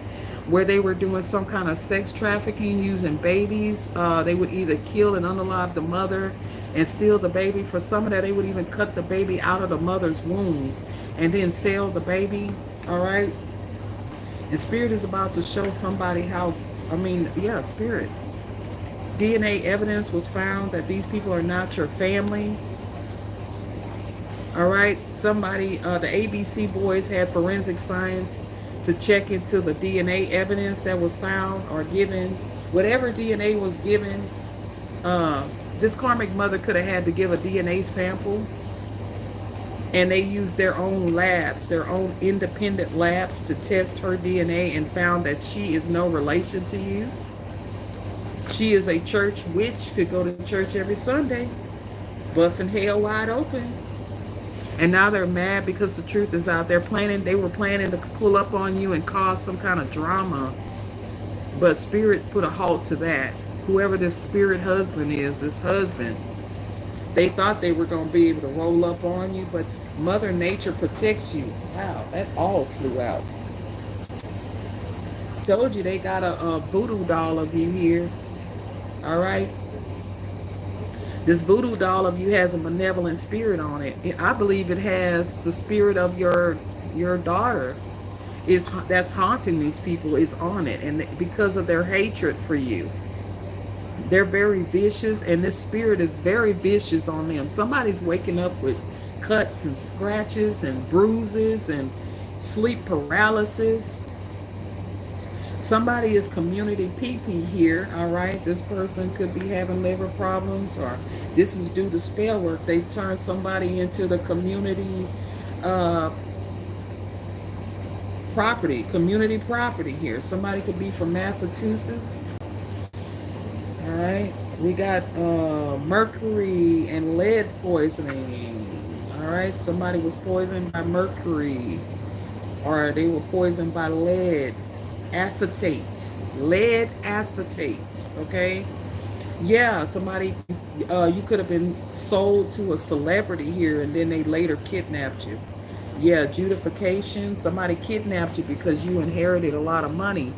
where they were doing some kind of sex trafficking using babies. They would either kill and unalive the mother and steal the baby. For some of that, they would even cut the baby out of the mother's womb and then sell the baby. All right, and Spirit is about to show somebody how. I mean, yeah, Spirit. DNA evidence was found that these people are not your family. All right, somebody, the ABC boys had forensic science to check into the DNA evidence that was found or given. Whatever DNA was given, this karmic mother could have had to give a DNA sample, and they used their own labs, their own independent labs to test her DNA and found that she is no relation to you. She is a church witch, could go to church every Sunday, busting hell wide open. And now they're mad because the truth is out. They were planning to pull up on you and cause some kind of drama. But Spirit put a halt to that. Whoever this spirit husband is, this husband, they thought they were going to be able to roll up on you, but Mother Nature protects you. Wow, that all flew out. Told you they got a voodoo doll of you here. All right. This voodoo doll of you has a benevolent spirit on it. I believe it has the spirit of your daughter that's haunting these people is on it, and because of their hatred for you, they're very vicious, and this spirit is very vicious on them. Somebody's waking up with cuts and scratches and bruises and sleep paralysis. Somebody is community pee-pee here, all right? This person could be having liver problems, or this is due to spell work. They've turned somebody into the community community property here. Somebody could be from Massachusetts, all right? We got mercury and lead poisoning, all right? Somebody was poisoned by mercury, or they were poisoned by lead acetate, okay? Yeah, somebody, you could have been sold to a celebrity here, and then they later kidnapped you. Yeah, judification, somebody kidnapped you because you inherited a lot of money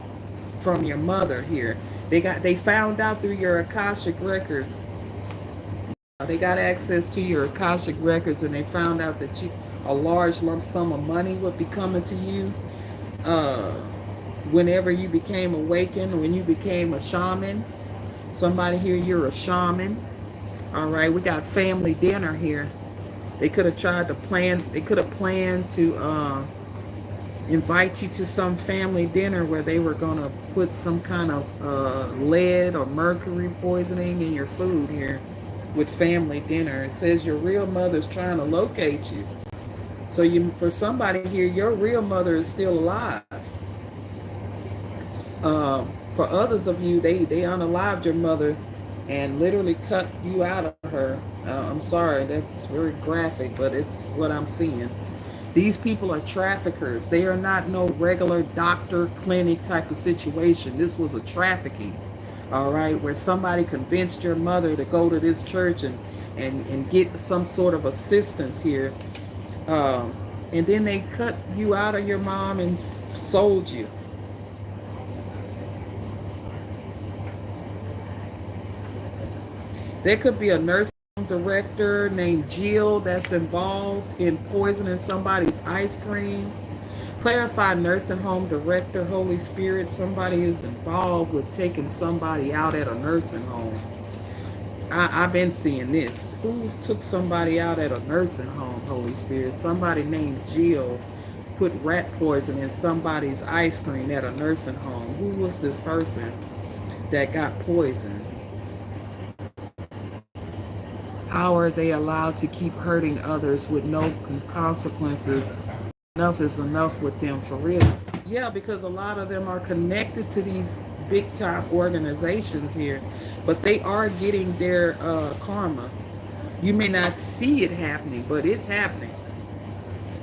from your mother here. They found out through your Akashic records. They got access to your Akashic records, and they found out that a large lump sum of money would be coming to you. Whenever you became awakened, when you became a shaman. Somebody here, you're a shaman. All right, we got family dinner here. They could have planned to invite you to some family dinner where they were going to put some kind of lead or mercury poisoning in your food here with family dinner. It says your real mother's trying to locate you. So for somebody here, your real mother is still alive. For others of you, they unalived your mother and literally cut you out of her. I'm sorry, that's very graphic, but it's what I'm seeing. These people are traffickers. They are not no regular doctor clinic type of situation. This was a trafficking, all right, where somebody convinced your mother to go to this church and get some sort of assistance here. And then they cut you out of your mom and sold you. There could be a nursing director named Jill that's involved in poisoning somebody's ice cream. Clarify nursing home director, Holy Spirit, somebody is involved with taking somebody out at a nursing home. I've been seeing this. Who took somebody out at a nursing home, Holy Spirit? Somebody named Jill put rat poison in somebody's ice cream at a nursing home. Who was this person that got poisoned? How are they allowed to keep hurting others with no consequences? Enough is enough with them, for real. Yeah, because a lot of them are connected to these big time organizations here, but they are getting their karma. You may not see it happening, but it's happening.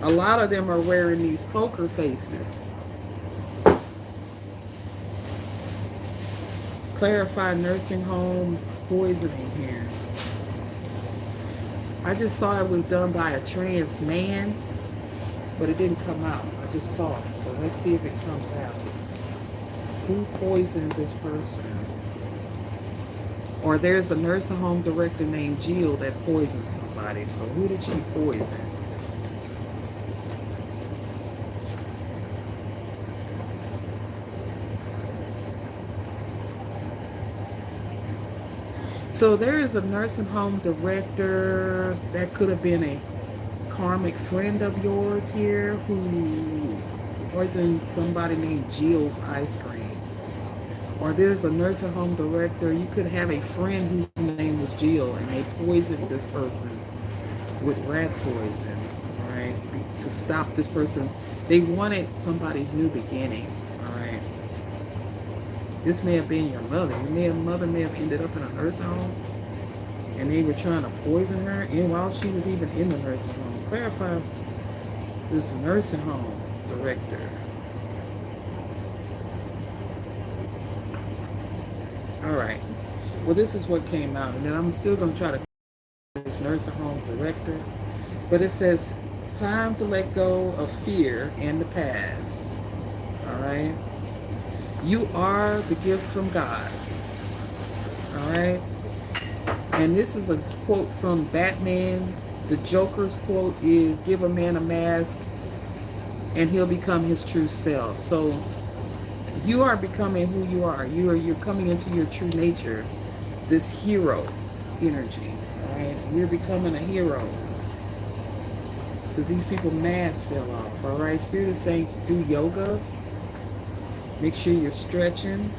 A lot of them are wearing these poker faces. Clarify nursing home poisoning here. I just saw it was done by a trans man, but it didn't come out. I just saw it. So let's see if it comes out. Who poisoned this person? Or there's a nursing home director named Jill that poisoned somebody. So who did she poison? So there is a nursing home director that could have been a karmic friend of yours here who poisoned somebody named Jill's ice cream. Or there's a nursing home director, you could have a friend whose name was Jill and they poisoned this person with rat poison, right? To stop this person. They wanted somebody's new beginning, all right? This may have been your mother. Your mother may have ended up in a nursing home and they were trying to poison her, and while she was even in the nursing home. Clarify this nursing home director. All right. Well, this is what came out, and then I'm still going to try to this nursing home director, but it says time to let go of fear and the past. All right. You are the gift from God. All right. And this is a quote from Batman. The Joker's quote is, give a man a mask and he'll become his true self. So you are becoming who you are. You're coming into your true nature, this hero energy. All right. You're becoming a hero. Because these people masks fell off. All right. Spirit is saying do yoga. Make sure you're stretching.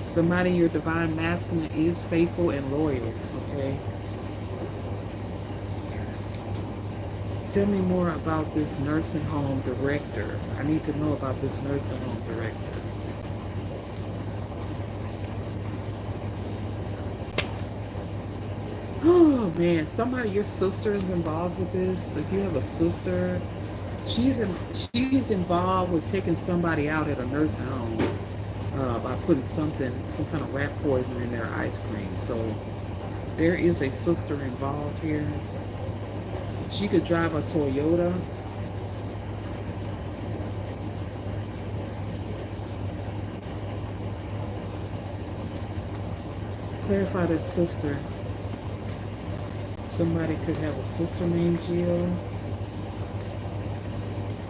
Somebody, your divine masculine is faithful and loyal, okay? Tell me more about this nursing home director. I need to know about this nursing home director. Oh man, somebody, your sister is involved with this. If you have a sister, she's involved with taking somebody out at a nursing home. By putting some kind of rat poison in their ice cream. So there is a sister involved here. She could drive a Toyota. Clarify this sister. Somebody could have a sister named Jill.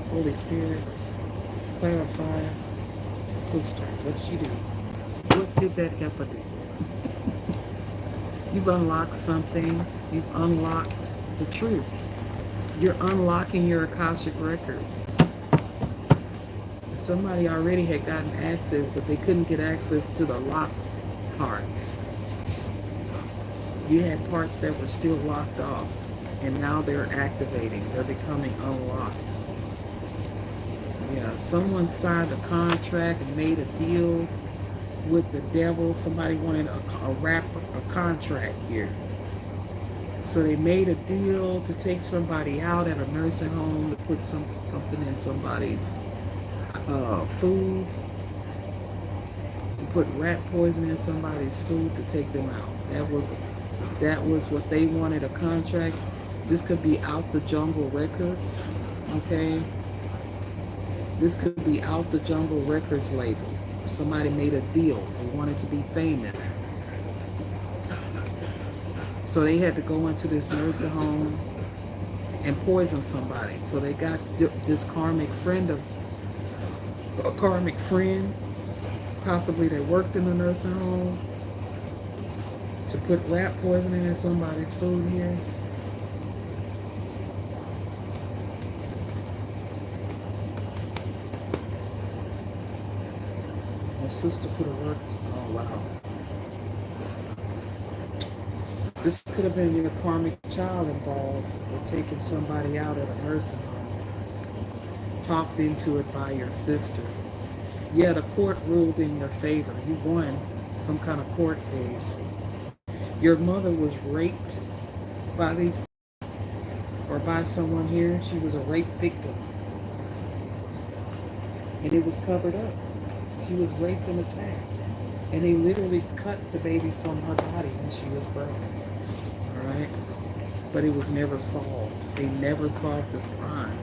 Holy Spirit, clarify. Sister, what'd she do? What did that heifer do? You've unlocked something. You've unlocked the truth. You're unlocking your Akashic records. Somebody already had gotten access, but they couldn't get access to the locked parts. You had parts that were still locked off, and now they're activating. They're becoming unlocked. Yeah, someone signed a contract and made a deal with the devil. Somebody wanted a contract here. So they made a deal to take somebody out at a nursing home to put something in somebody's food, to put rat poison in somebody's food to take them out. That was what they wanted, a contract. This could be Out the Jungle Records, okay? This could be Out the Jungle Records label. Somebody made a deal. They wanted to be famous. So they had to go into this nursing home and poison somebody. So they got this karmic friend, possibly that worked in the nursing home, to put rat poisoning in somebody's food here. My sister could have worked. Oh wow. This could have been your karmic child involved with taking somebody out at a nursing home. Talked into it by your sister. Yeah, the court ruled in your favor. You won. some kind of court case. Your mother was raped by these, or by someone here. She was a rape victim, and it was covered up. She was raped and attacked, and they literally cut the baby from her body when she was pregnant. All right, but it was never solved. They never solved this crime.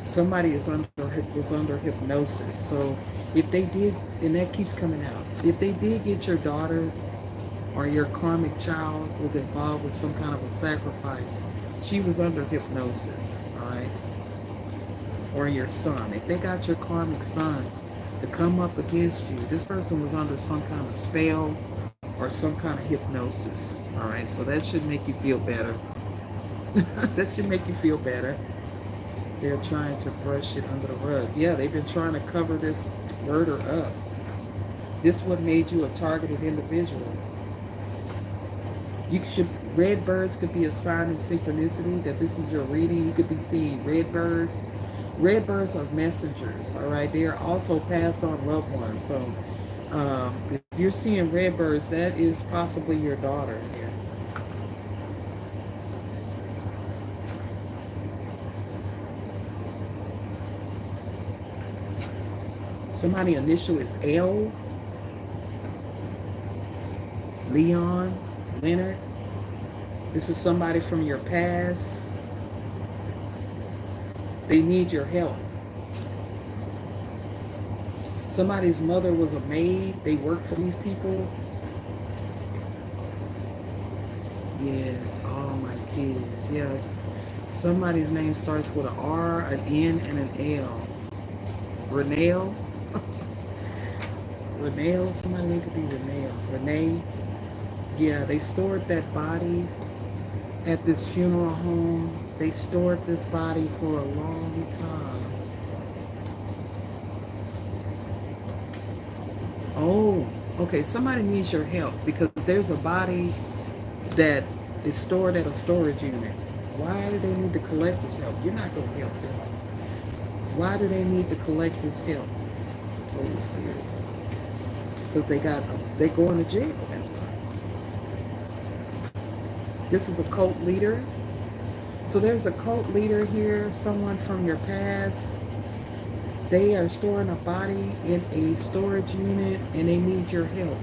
Somebody is under hypnosis. So if they did, and that keeps coming out, if they did get your daughter or your karmic child was involved with some kind of a sacrifice, she was under hypnosis, all right? Or your son. If they got your karmic son to come up against you, this person was under some kind of spell or some kind of hypnosis, all right? So that should make you feel better. That should make you feel better. They're trying to brush it under the rug. Yeah, they've been trying to cover this murder up. This what made you a targeted individual. You should, red birds could be a sign of synchronicity that this is your reading. You could be seeing red birds. Red birds are messengers, all right? They are also passed on loved ones. So if you're seeing red birds, that is possibly your daughter here. Somebody initial is L, Leon, Leonard. This is somebody from your past. They need your help. Somebody's mother was a maid. They work for these people. Yes, all my kids. Yes. Somebody's name starts with an R, an N, and an L. Renelle. Renelle, somebody name could be Renelle. Renee. Yeah, they stored that body at this funeral home. They stored this body for a long time. Oh, okay. Somebody needs your help because there's a body that is stored at a storage unit. Why do they need the collective's help? You're not going to help them. Why do they need the collective's help? Holy Spirit. Because they're going to jail. That's why. This is a cult leader. So there's a cult leader here, someone from your past. They are storing a body in a storage unit and they need your help.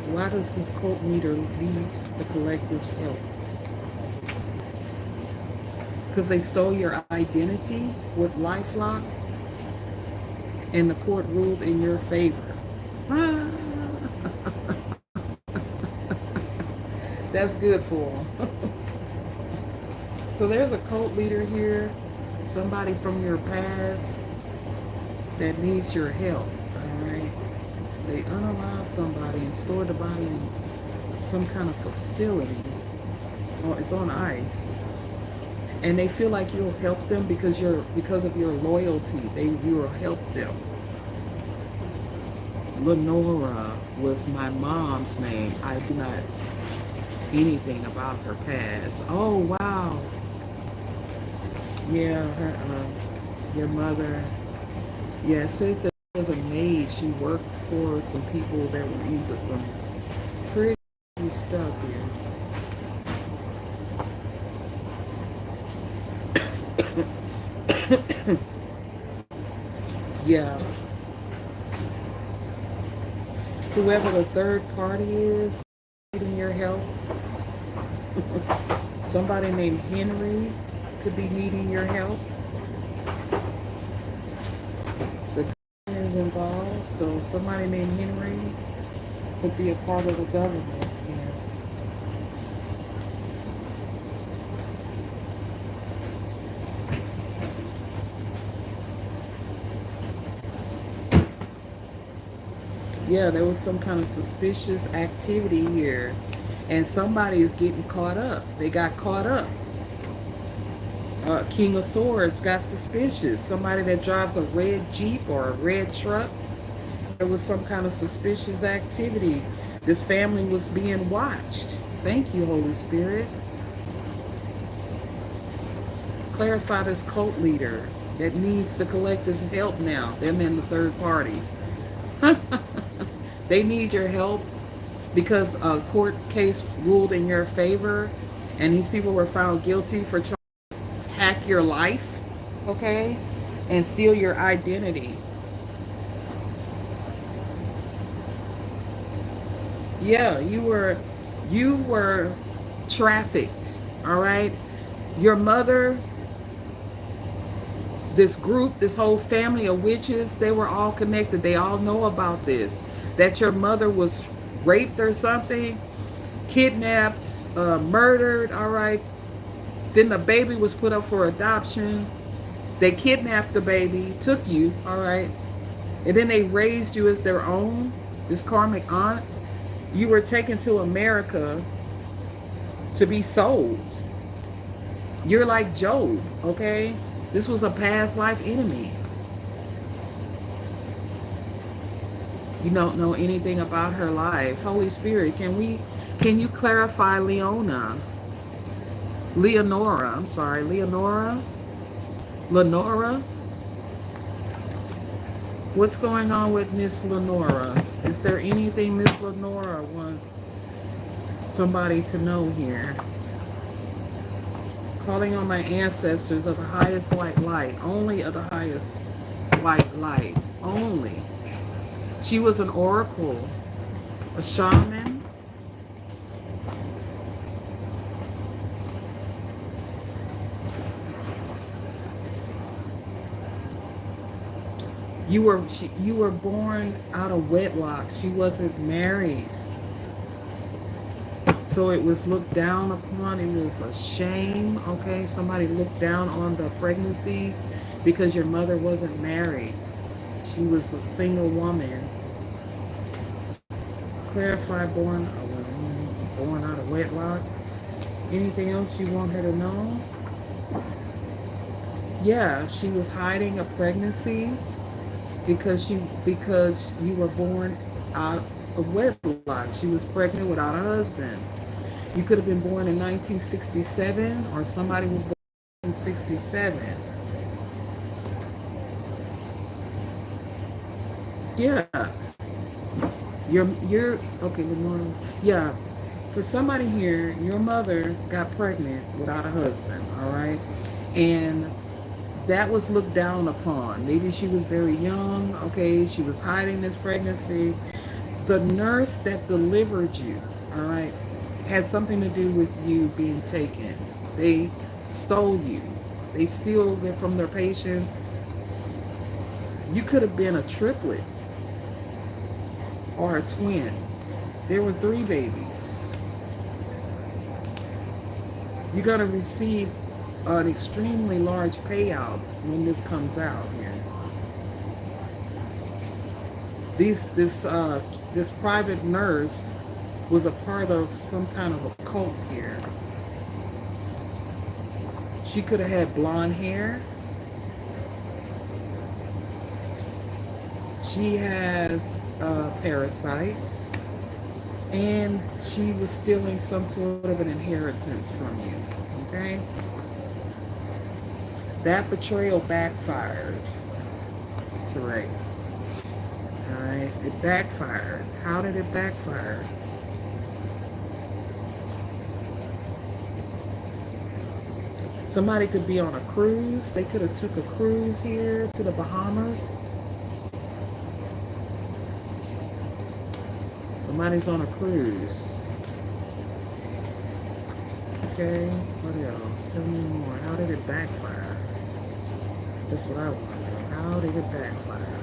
Why does this cult leader need the collective's help? Because they stole your identity with LifeLock and the court ruled in your favor. That's good for them. So there's a cult leader here, somebody from your past that needs your help, all right? They unalive somebody and store the body in some kind of facility. It's on ice. And they feel like you'll help them because of your loyalty. You will help them. Lenora was my mom's name. I do not anything about her past. Oh wow. Yeah, your mother. Yeah, it says that there was a maid. She worked for some people that were into some pretty stuff here. Yeah. Whoever the third party is needing your help. Somebody named Henry could be needing your help. The government is involved, so somebody named Henry could be a part of the government. Yeah, there was some kind of suspicious activity here. And somebody is getting caught up. They got caught up. King of Swords got suspicious. Somebody that drives a red Jeep or a red truck. There was some kind of suspicious activity. This family was being watched. Thank you, Holy Spirit. Clarify this cult leader. that needs the collective's help now. Them in the third party. They need your help because a court case ruled in your favor and these people were found guilty for trying to hack your life, okay, and steal your identity. Yeah, you were trafficked, all right? Your mother, this group, this whole family of witches, they were all connected. They all know about this. That your mother was raped or something, kidnapped, murdered, all right? Then the baby was put up for adoption. They kidnapped the baby, took you, all right? And then they raised you as their own, this karmic aunt. You were taken to America to be sold. You're like Job, okay? This was a past life enemy. You don't know anything about her life. Holy Spirit, can you clarify Leonora, I'm sorry, Lenora? What's going on with Miss Lenora? Is there anything Miss Lenora wants somebody to know here? Calling on my ancestors of the highest white light, only of the highest white light, only. She was an oracle, a shaman. You were born out of wedlock. She wasn't married. So it was looked down upon. It was a shame, okay? Somebody looked down on the pregnancy because your mother wasn't married. She was a single woman. Clarify born out of wedlock. Anything else you want her to know? Yeah, she was hiding a pregnancy because you were born out of wedlock. She was pregnant without a husband. You could have been born in 1967 or somebody was born in 67. Yeah. You're okay, Lenore. Yeah. For somebody here, your mother got pregnant without a husband, all right? And that was looked down upon. Maybe she was very young, okay? She was hiding this pregnancy. The nurse that delivered you, all right, had something to do with you being taken. They stole you. They steal it from their patients. You could have been a triplet or a twin. There were 3 babies. You're going to receive an extremely large payout when this comes out here. This private nurse was a part of some kind of a cult here. She could have had blonde hair. She has a parasite. And she was stealing some sort of an inheritance from you. Okay? That betrayal backfired to Ray. Alright? It backfired. How did it backfire? Somebody could be on a cruise. They could have took a cruise here to the Bahamas. Somebody's on a cruise. Okay, what else? Tell me more. How did it backfire? That's what I want to know. How did it backfire?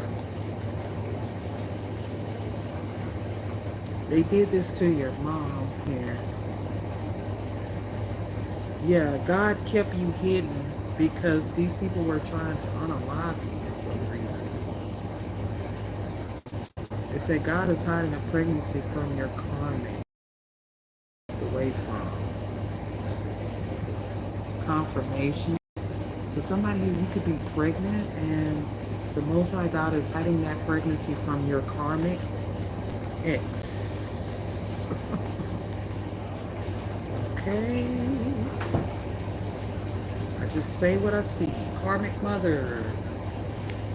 They did this to your mom here. Yeah, God kept you hidden because these people were trying to unalive you for some reason. They said God is hiding a pregnancy from your karmic, away from confirmation. So somebody, you could be pregnant and the Most High God is hiding that pregnancy from your karmic ex. Okay. I just say what I see. Karmic mother.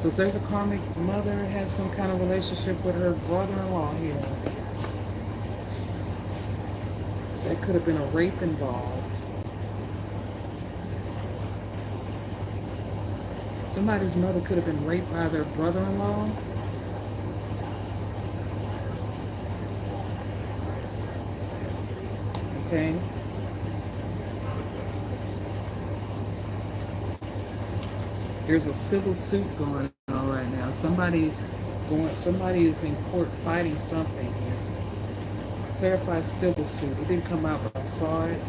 So there's a karmic mother has some kind of relationship with her brother-in-law here. That could have been a rape involved. Somebody's mother could have been raped by their brother-in-law. Okay. There's a civil suit going on right now. Somebody is in court fighting something here. Clarify civil suit. It didn't come out, but I saw it.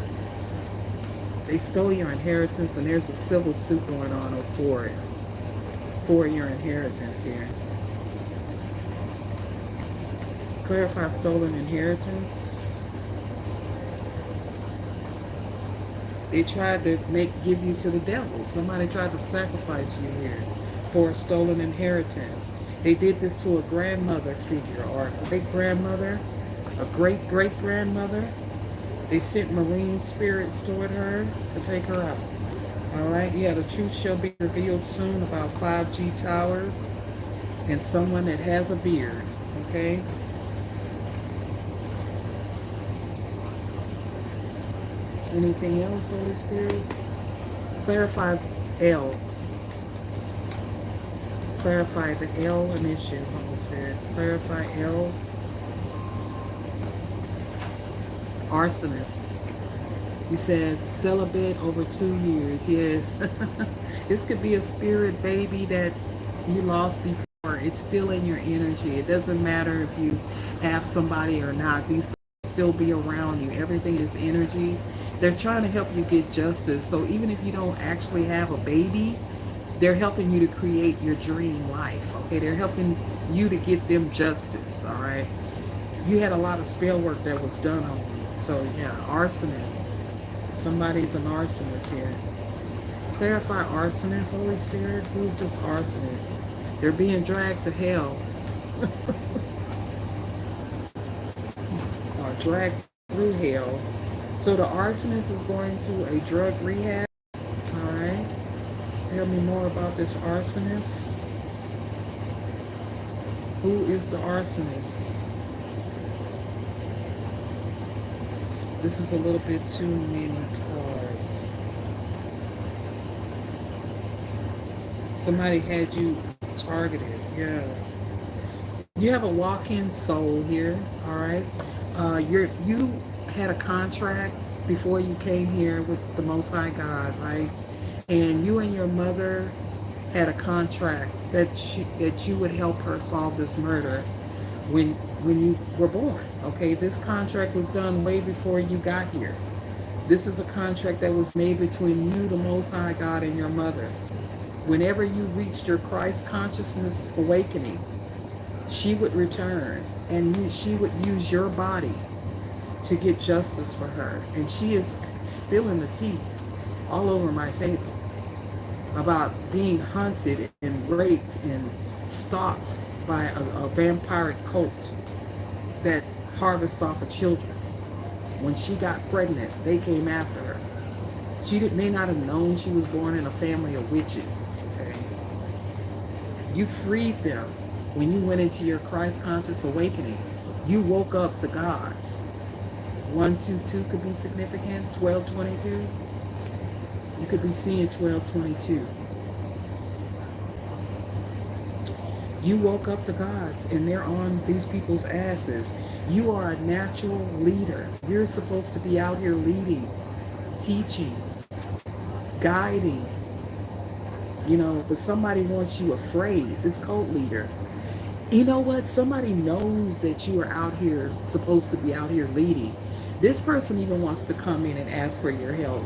They stole your inheritance, and there's a civil suit going on for it. For your inheritance here. Clarify stolen inheritance. They tried to give you to the devil. Somebody tried to sacrifice you here for a stolen inheritance. They did this to a grandmother figure or a great-grandmother, a great-great-grandmother. They sent marine spirits toward her to take her out. All right, yeah, the truth shall be revealed soon about 5G towers and someone that has a beard, okay? Anything else, Holy Spirit? Clarify L. Clarify the L initiative, Holy Spirit. Clarify L. Arsonist. He says celibate over 2 years. Yes. This could be a spirit baby that you lost before. It's still in your energy. It doesn't matter if you have somebody or not. These still be around you. Everything is energy. They're trying to help you get justice. So even if you don't actually have a baby, they're helping you to create your dream life. Okay, they're helping you to get them justice. All right. You had a lot of spell work that was done on you. So yeah, arsonist. Somebody's an arsonist here. Clarify arsonist, Holy Spirit. Who's this arsonist? They're being dragged to hell. Or dragged through hell. So the arsonist is going to a drug rehab. Alright. Tell me more about this arsonist. Who is the arsonist? This is a little bit too many cards. Somebody had you targeted. Yeah. You have a walk-in soul here. Alright. You had a contract before you came here with the Most High God, right? And you and your mother had a contract that you would help her solve this murder when you were born. Okay, this contract was done way before you got here. This is a contract that was made between you, the Most High God, and your mother. Whenever you reached your Christ consciousness awakening, she would return and she would use your body to get justice for her. And she is spilling the tea all over my table about being hunted and raped and stalked by a vampiric cult that harvests off of children. When she got pregnant, they came after her. She may not have known she was born in a family of witches. Okay? You freed them when you went into your Christ conscious awakening. You woke up the gods. 122 could be significant. 1222. You could be seeing 1222. You woke up the gods and they're on these people's asses. You are a natural leader. You're supposed to be out here leading, teaching, guiding. You know, but somebody wants you afraid. This cult leader. You know what? Somebody knows that you are out here, supposed to be out here leading. This person even wants to come in and ask for your help.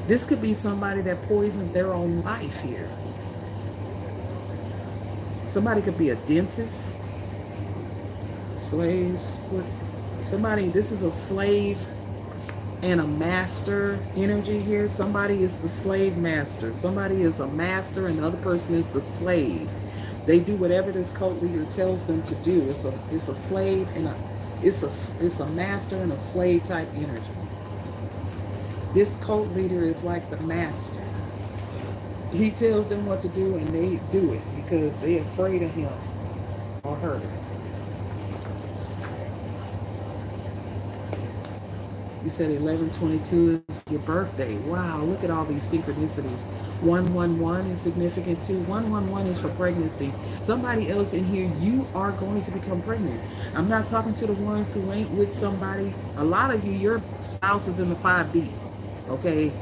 This could be somebody that poisoned their own life here. Somebody could be a dentist, slaves. Somebody, this is a slave and a master energy here. Somebody is the slave master. Somebody is a master and the other person is the slave. They do whatever this cult leader tells them to do. It's a slave and it's a master and a slave type energy. This cult leader is like the master. He tells them what to do and they do it because they're afraid of him or her. You said 11/22 is your birthday. Wow, look at all these synchronicities. 111 is significant too. 111 is for pregnancy. Somebody else in here, you are going to become pregnant. I'm not talking to the ones who ain't with somebody. A lot of you, your spouse is in the 5D. Okay?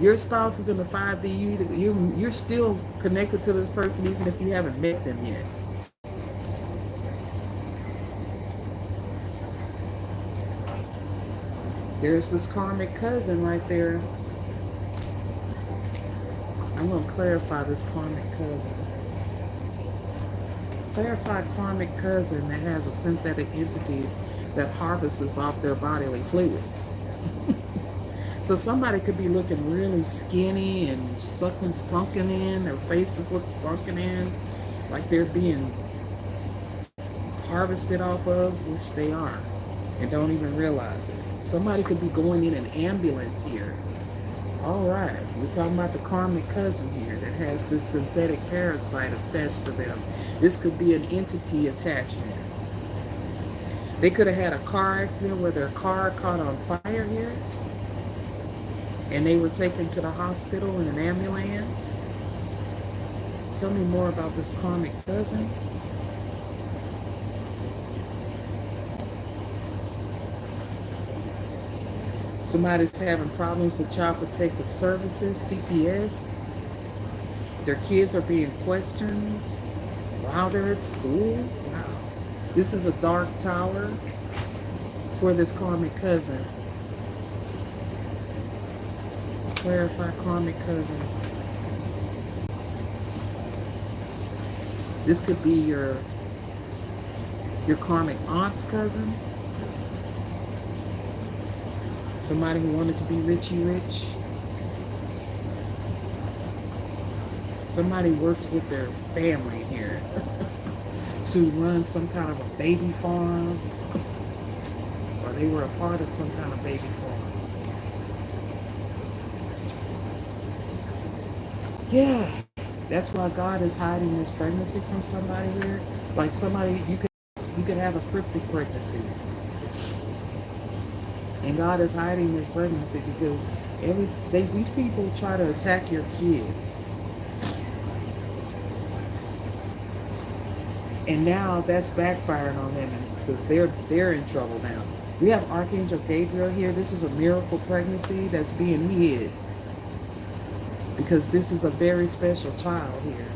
Your spouse is in the 5D. You're still connected to this person even if you haven't met them yet. There's this karmic cousin right there. I'm going to clarify this karmic cousin. Clarify karmic cousin that has a synthetic entity that harvests off their bodily fluids. So somebody could be looking really skinny and sunken in. Their faces look sunken in, like they're being harvested off of, which they are, and don't even realize it. Somebody could be going in an ambulance here. All right, we're talking about the karmic cousin here that has this synthetic parasite attached to them. This could be an entity attachment. They could have had a car accident where their car caught on fire here, and they were taken to the hospital in an ambulance. Tell me more about this karmic cousin. Somebody's having problems with Child Protective Services, CPS. Their kids are being questioned while they're at school. Wow. This is a dark tower for this karmic cousin. Clarify karmic cousin. This could be your karmic aunt's cousin. Somebody who wanted to be richy rich. Somebody works with their family here to run some kind of a baby farm, or they were a part of some kind of baby farm. Yeah, that's why God is hiding this pregnancy from somebody here. Like somebody, you could have a cryptic pregnancy. And God is hiding this pregnancy because these people try to attack your kids. And now that's backfiring on them because they're in trouble now. We have Archangel Gabriel here. This is a miracle pregnancy that's being hid because this is a very special child here.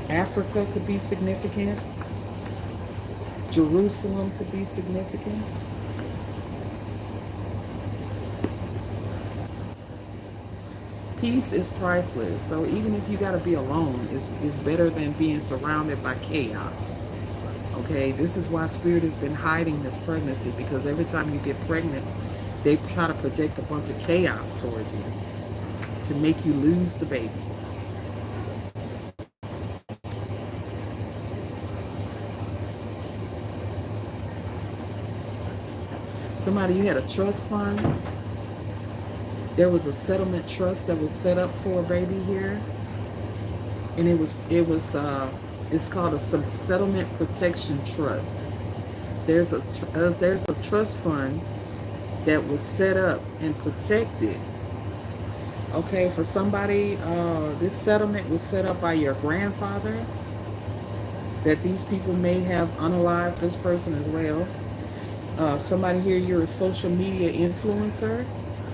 Africa could be significant. Jerusalem could be significant. Peace is priceless. So even if you got to be alone, it's better than being surrounded by chaos. Okay, this is why Spirit has been hiding this pregnancy, because every time you get pregnant, they try to project a bunch of chaos towards you to make you lose the baby. Somebody, you had a trust fund. There was a settlement trust that was set up for a baby here, and it's called a settlement protection trust. There's a trust fund that was set up and protected. Okay, for somebody, this settlement was set up by your grandfather. That these people may have unalived this person as well. Somebody here, you're a social media influencer.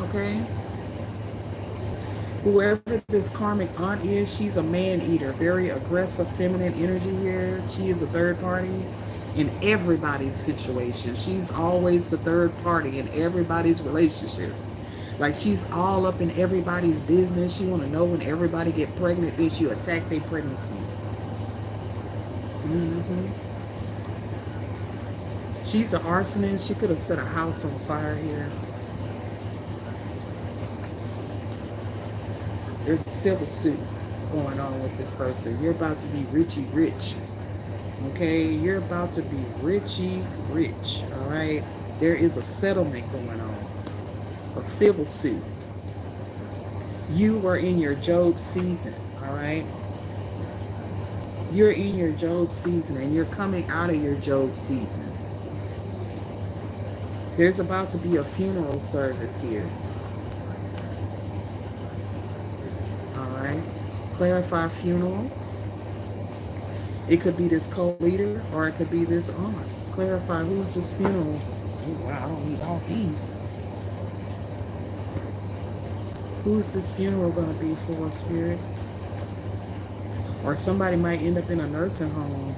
Okay. Whoever this karmic aunt is, she's a man-eater, very aggressive, feminine energy here. She is a third party in everybody's situation. She's always the third party in everybody's relationship. Like she's all up in everybody's business. She want to know when everybody get pregnant, then she attack their pregnancies. She's an arsonist. She could have set a house on fire here. There's a civil suit going on with this person. You're about to be richy rich. Okay? You're about to be richy rich. All right? There is a settlement going on. A civil suit. You were in your Job season, all right? You're in your Job season and you're coming out of your Job season. There's about to be a funeral service here. All right? Clarify funeral. It could be this co-leader or it could be this aunt. Clarify who's this funeral. Oh, wow, I don't need all these. Who's this funeral going to be for, Spirit? Or somebody might end up in a nursing home.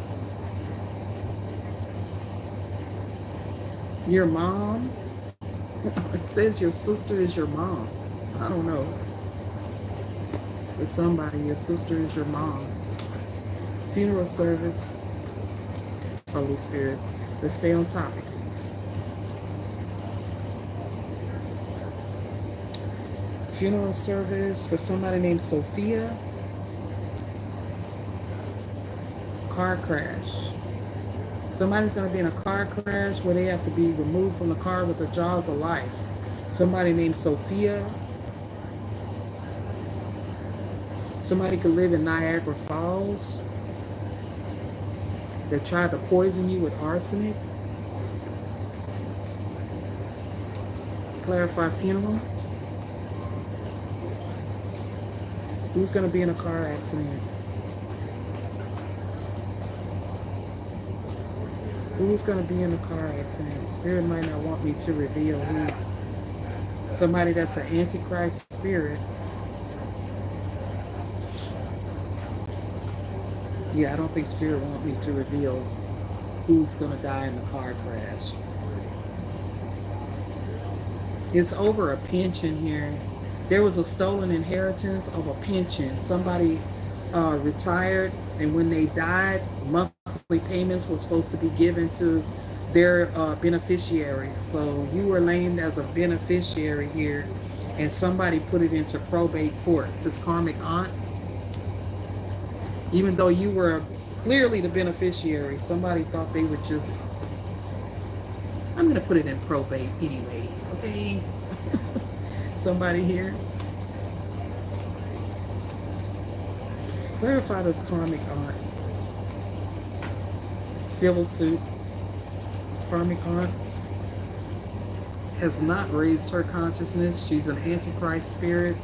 Your mom? It says your sister is your mom. I don't know. For somebody, your sister is your mom. Funeral service. Holy Spirit. Let's stay on topic, please. Funeral service for somebody named Sophia. Car crash. Somebody's going to be in a car crash where they have to be removed from the car with the jaws of life. Somebody named Sophia. Somebody could live in Niagara Falls. They tried to poison you with arsenic. Clarify funeral. Who's going to be in a car accident? Who's going to be in a car accident? Spirit might not want me to reveal who. Somebody that's an antichrist spirit. Yeah, I don't think Spirit wants me to reveal who's going to die in the car crash. It's over a pension here. There was a stolen inheritance of a pension. Somebody retired, and when they died, monthly payments were supposed to be given to their beneficiaries. So you were named as a beneficiary here, and somebody put it into probate court. This karmic aunt, even though you were clearly the beneficiary, somebody thought they would just, I'm going to put it in probate anyway, okay? Somebody here. Clarify this karmic aunt. Civil suit. Karmic aunt has not raised her consciousness. She's an antichrist spirit.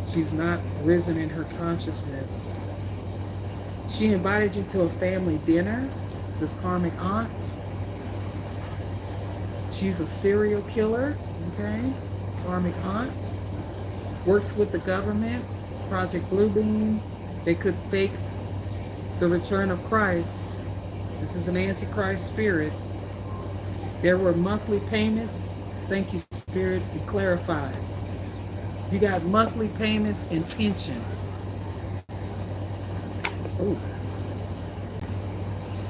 She's not risen in her consciousness. She invited you to a family dinner, this karmic aunt. She's a serial killer, okay? Karmic aunt. Works with the government, Project Bluebeam. They could fake the return of Christ. This is an antichrist spirit. There were monthly payments. Thank you, Spirit. You clarified. You got monthly payments and pension. Oh.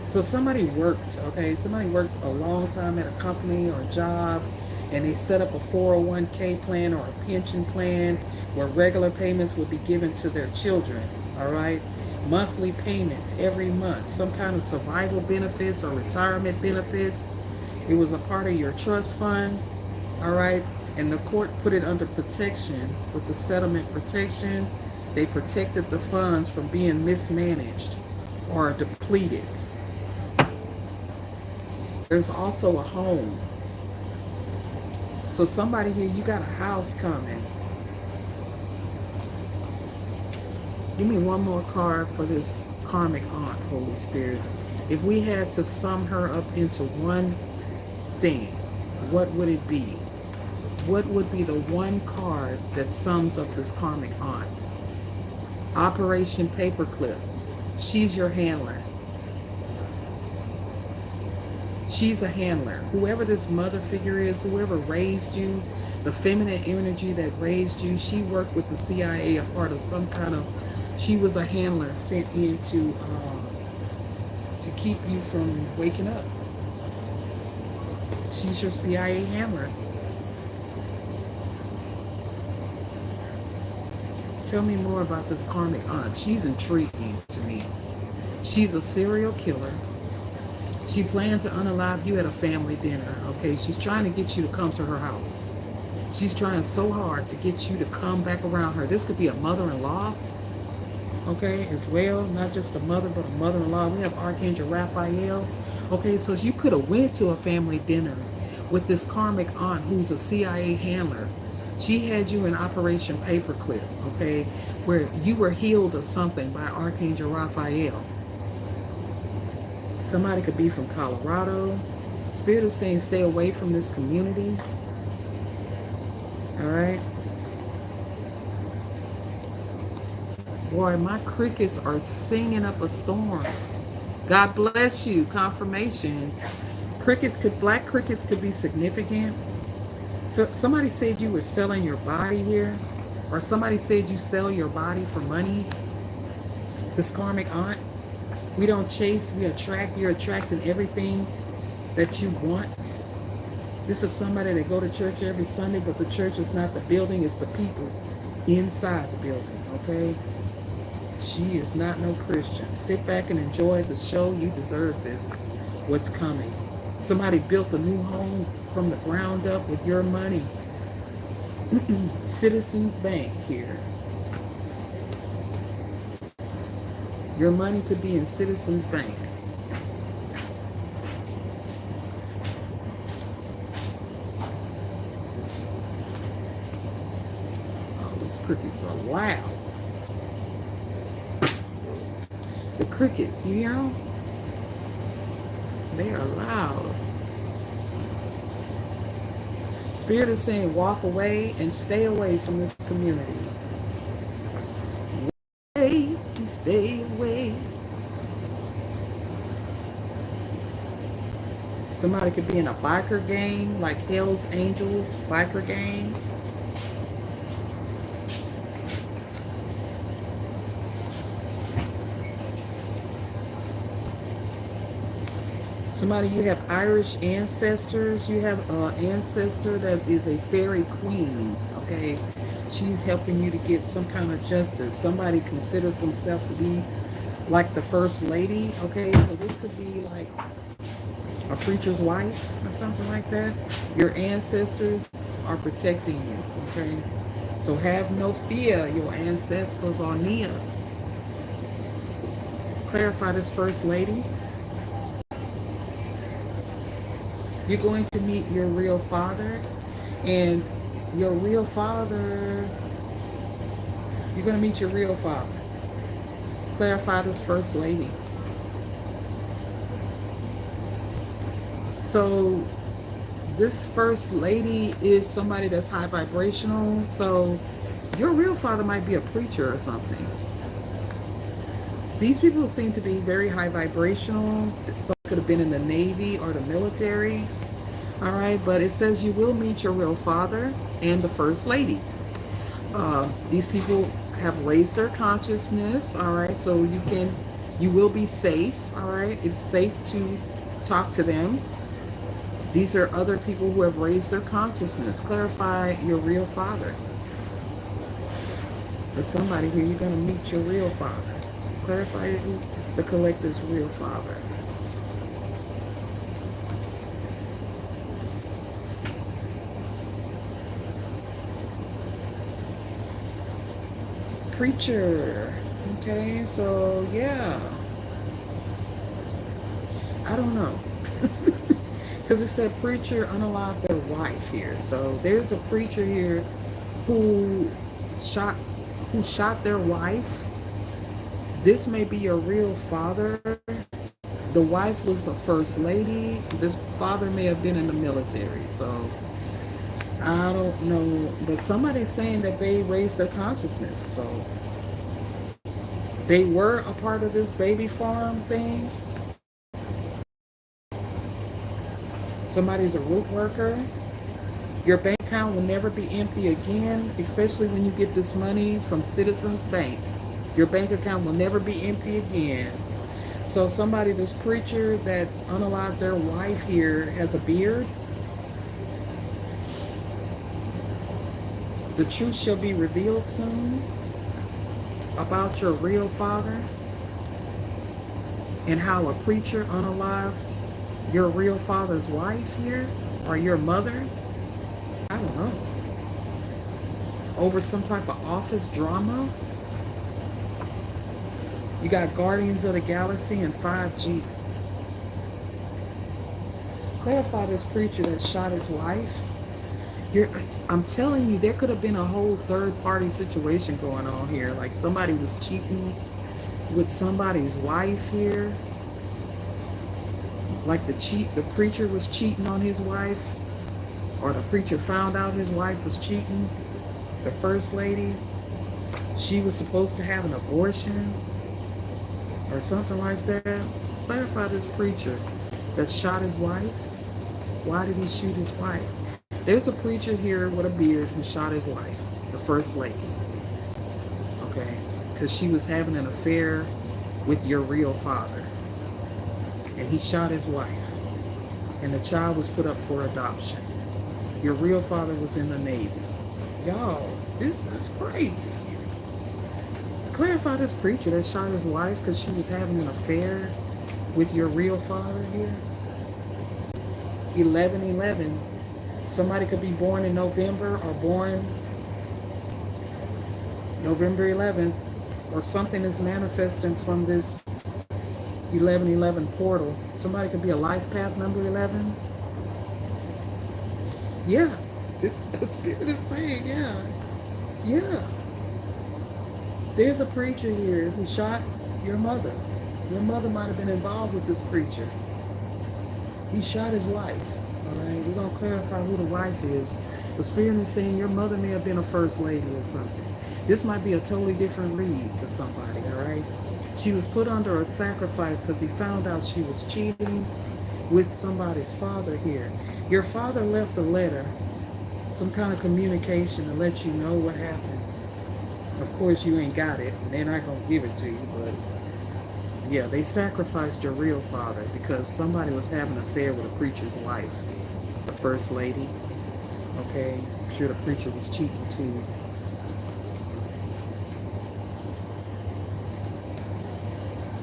So somebody worked, okay? Somebody worked a long time at a company or a job, and they set up a 401k plan or a pension plan where regular payments would be given to their children, all right? Monthly payments every month, some kind of survival benefits or retirement benefits. It was a part of your trust fund, all right? And the court put it under protection with the settlement protection. They protected the funds from being mismanaged or depleted. There's also a home. So somebody here, you got a house coming. Give me one more card for this karmic aunt, Holy Spirit. If we had to sum her up into one thing, what would it be? What would be the one card that sums up this karmic aunt? Operation Paperclip. She's your handler. She's a handler. Whoever this mother figure is, whoever raised you, the feminine energy that raised you, she worked with the CIA, a part of some kind of, she was a handler sent in to keep you from waking up. She's your CIA handler. Tell me more about this karmic aunt. She's intriguing to me. She's a serial killer. She planned to unalive you at a family dinner, okay? She's trying to get you to come to her house. She's trying so hard to get you to come back around her. This could be a mother-in-law, okay, as well. Not just a mother, but a mother-in-law. We have Archangel Raphael. Okay, so you could have went to a family dinner with this karmic aunt who's a CIA handler. She had you in Operation Paperclip, okay, where you were healed of something by Archangel Raphael. Somebody could be from Colorado. Spirit is saying stay away from this community. All right. Boy, my crickets are singing up a storm. God bless you. Confirmations. Crickets could, black crickets could be significant. Somebody said you were selling your body here, or somebody said you sell your body for money. This karmic aunt. We don't chase, we attract. You're attracting everything that you want. This is somebody that go to church every Sunday, but the church is not the building, it's the people inside the building, okay? She is not no Christian. Sit back and enjoy the show. You deserve this. What's coming? Somebody built a new home from the ground up with your money. Citizens Bank here. Your money could be in Citizens Bank. Oh, these crickets are loud. The crickets, you know, they are loud. Spirit is saying walk away and stay away from this community. Wait and stay away. Somebody could be in a biker gang, like Hell's Angels biker gang. Somebody, you have Irish ancestors. You have an ancestor that is a fairy queen, okay? She's helping you to get some kind of justice. Somebody considers themselves to be like the first lady, okay? So this could be like a preacher's wife or something like that. Your ancestors are protecting you, okay? So have no fear. Your ancestors are near. Clarify this first lady. You're going to meet your real father, and your real father, you're going to meet your real father. Clarify this first lady. So this first lady is somebody that's high vibrational. So your real father might be a preacher or something. These people seem to be very high vibrational. Some could have been in the Navy or the military. All right, but it says you will meet your real father and the first lady. These people have raised their consciousness. All right, so you will be safe. All right, it's safe to talk to them. These are other people who have raised their consciousness. Clarify your real father. For somebody here, you're going to meet your real father. Clarify the collective's real father. Preacher. Okay, so yeah. I don't know. Because it said preacher unalived their wife here. So there's a preacher here who shot their wife. This may be your real father. The wife was a first lady. This father may have been in the military. So I don't know. But somebody's saying that they raised their consciousness. So they were a part of this baby farm thing. Somebody's a root worker. Your bank account will never be empty again, especially when you get this money from Citizens Bank. Your bank account will never be empty again. So somebody, this preacher that unalived their wife here, has a beard. The truth shall be revealed soon about your real father and how a preacher unalived your real father's wife here, or your mother. I don't know. over some type of office drama. You got Guardians of the Galaxy and 5G. Clarify this preacher that shot his wife. I'm telling you, there could have been a whole third party situation going on here. Like somebody was cheating with somebody's wife here. Like the preacher was cheating on his wife, or the preacher found out his wife was cheating. The first lady, she was supposed to have an abortion or something like that. Clarify this preacher that shot his wife. Why did he shoot his wife? There's a preacher here with a beard who shot his wife, the first lady. Okay? Because she was having an affair with your real father. And he shot his wife. And the child was put up for adoption. Your real father was in the Navy. Y'all, this is crazy. Clarify this preacher that shot his wife because she was having an affair with your real father here. 11/11. Somebody could be born in November or born November 11th, or something is manifesting from this 11/11 portal. Somebody could be a life path number 11. Yeah, this the spirit is saying, yeah. There's a preacher here who shot your mother. Your mother might have been involved with this preacher. He shot his wife. All right, we're gonna clarify who the wife is. The spirit is saying your mother may have been a first lady or something. This might be a totally different lead for somebody. All right, she was put under a sacrifice because he found out she was cheating with somebody's father here. Your father left a letter, some kind of communication to let you know what happened. Of course, you ain't got it, and they're not going to give it to you, but yeah, they sacrificed your real father because somebody was having an affair with a preacher's wife, the first lady. Okay, I'm sure the preacher was cheating too.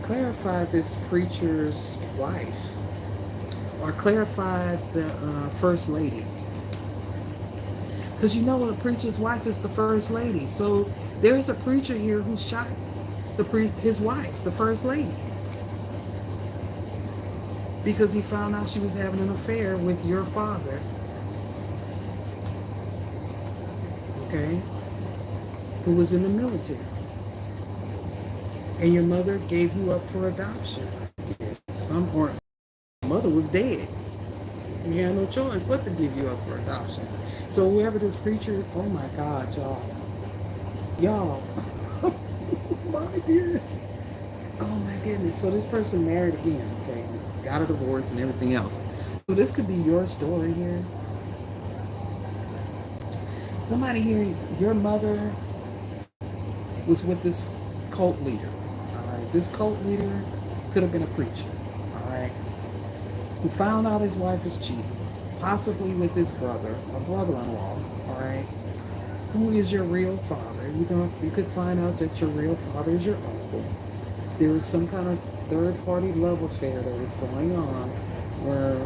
Clarify this preacher's wife, or clarify the first lady. Because you know what, a preacher's wife is the first lady. So there's a preacher here who shot his wife, the first lady. Because he found out she was having an affair with your father. Okay? Who was in the military. And your mother gave you up for adoption. Or mother was dead. You had no choice but to give you up for adoption. So whoever this preacher, oh my God, y'all, my dearest, oh my goodness. So this person married again, okay, got a divorce and everything else. So this could be your story here. Somebody here, your mother was with this cult leader. All right, this cult leader could have been a preacher. All right, who found out his wife was cheating. Possibly with his brother, a brother-in-law, all right? Who is your real father? You could find out that your real father is your uncle. There was some kind of third-party love affair that was going on where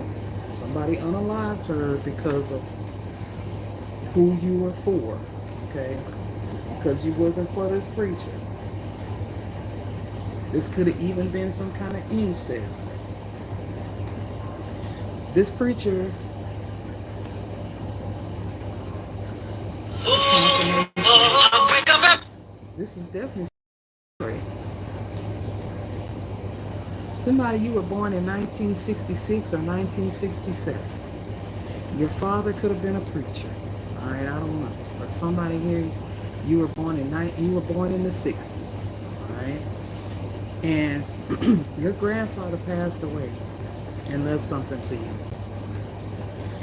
somebody unalived her because of who you were for, okay? Because you wasn't for this preacher. This could have even been some kind of incest. This preacher... This is definitely great. Somebody, you were born in 1966 or 1967. Your father could have been a preacher. All right, I don't know. But somebody here, you were born in the 60s. All right, and your grandfather passed away and left something to you.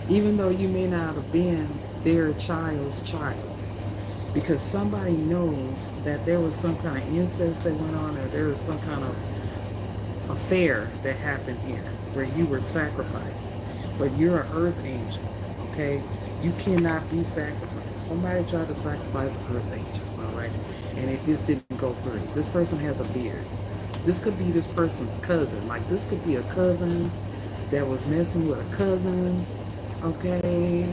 Even though you may not have been their child's child. Because somebody knows that there was some kind of incest that went on, or there was some kind of affair that happened here where you were sacrificed. But you're an earth angel, okay? You cannot be sacrificed. Somebody tried to sacrifice an earth angel, all right? And it just didn't go through. This person has a beard. This could be this person's cousin. Like, this could be a cousin that was messing with a cousin, okay?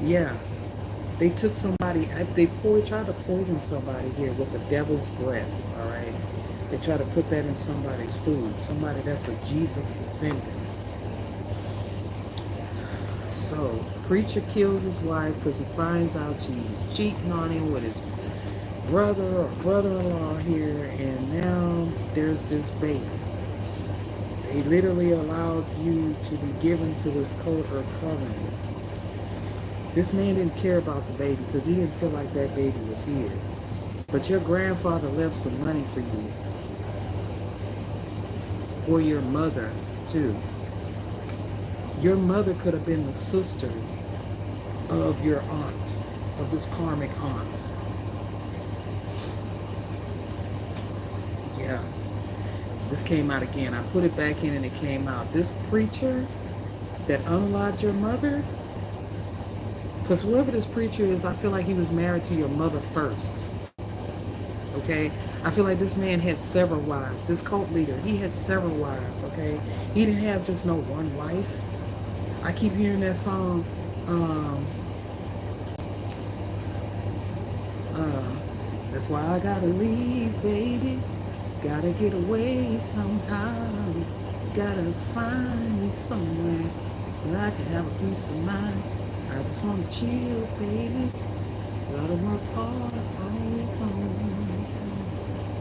Yeah, They took somebody, tried to poison somebody here with the devil's breath, all right? They try to put that in somebody's food, somebody that's a Jesus descendant. So, preacher kills his wife because he finds out she's cheating on him with his brother or brother-in-law here, and now there's this baby. They literally allowed you to be given to this code or covenant. This man didn't care about the baby because he didn't feel like that baby was his. But your grandfather left some money for you. For your mother, too. Your mother could have been the sister of your aunt, of this karmic aunt. Yeah. This came out again. I put it back in and it came out. This preacher that unlocked your mother, because whoever this preacher is, I feel like he was married to your mother first. Okay? I feel like this man had several wives. This cult leader, he had several wives, okay? He didn't have just no one wife. I keep hearing that song, that's why I gotta leave, baby. Gotta get away somehow. Gotta find me somewhere where I can have a peace of mind. I just wanna chill, baby. Gotta work hard all week long.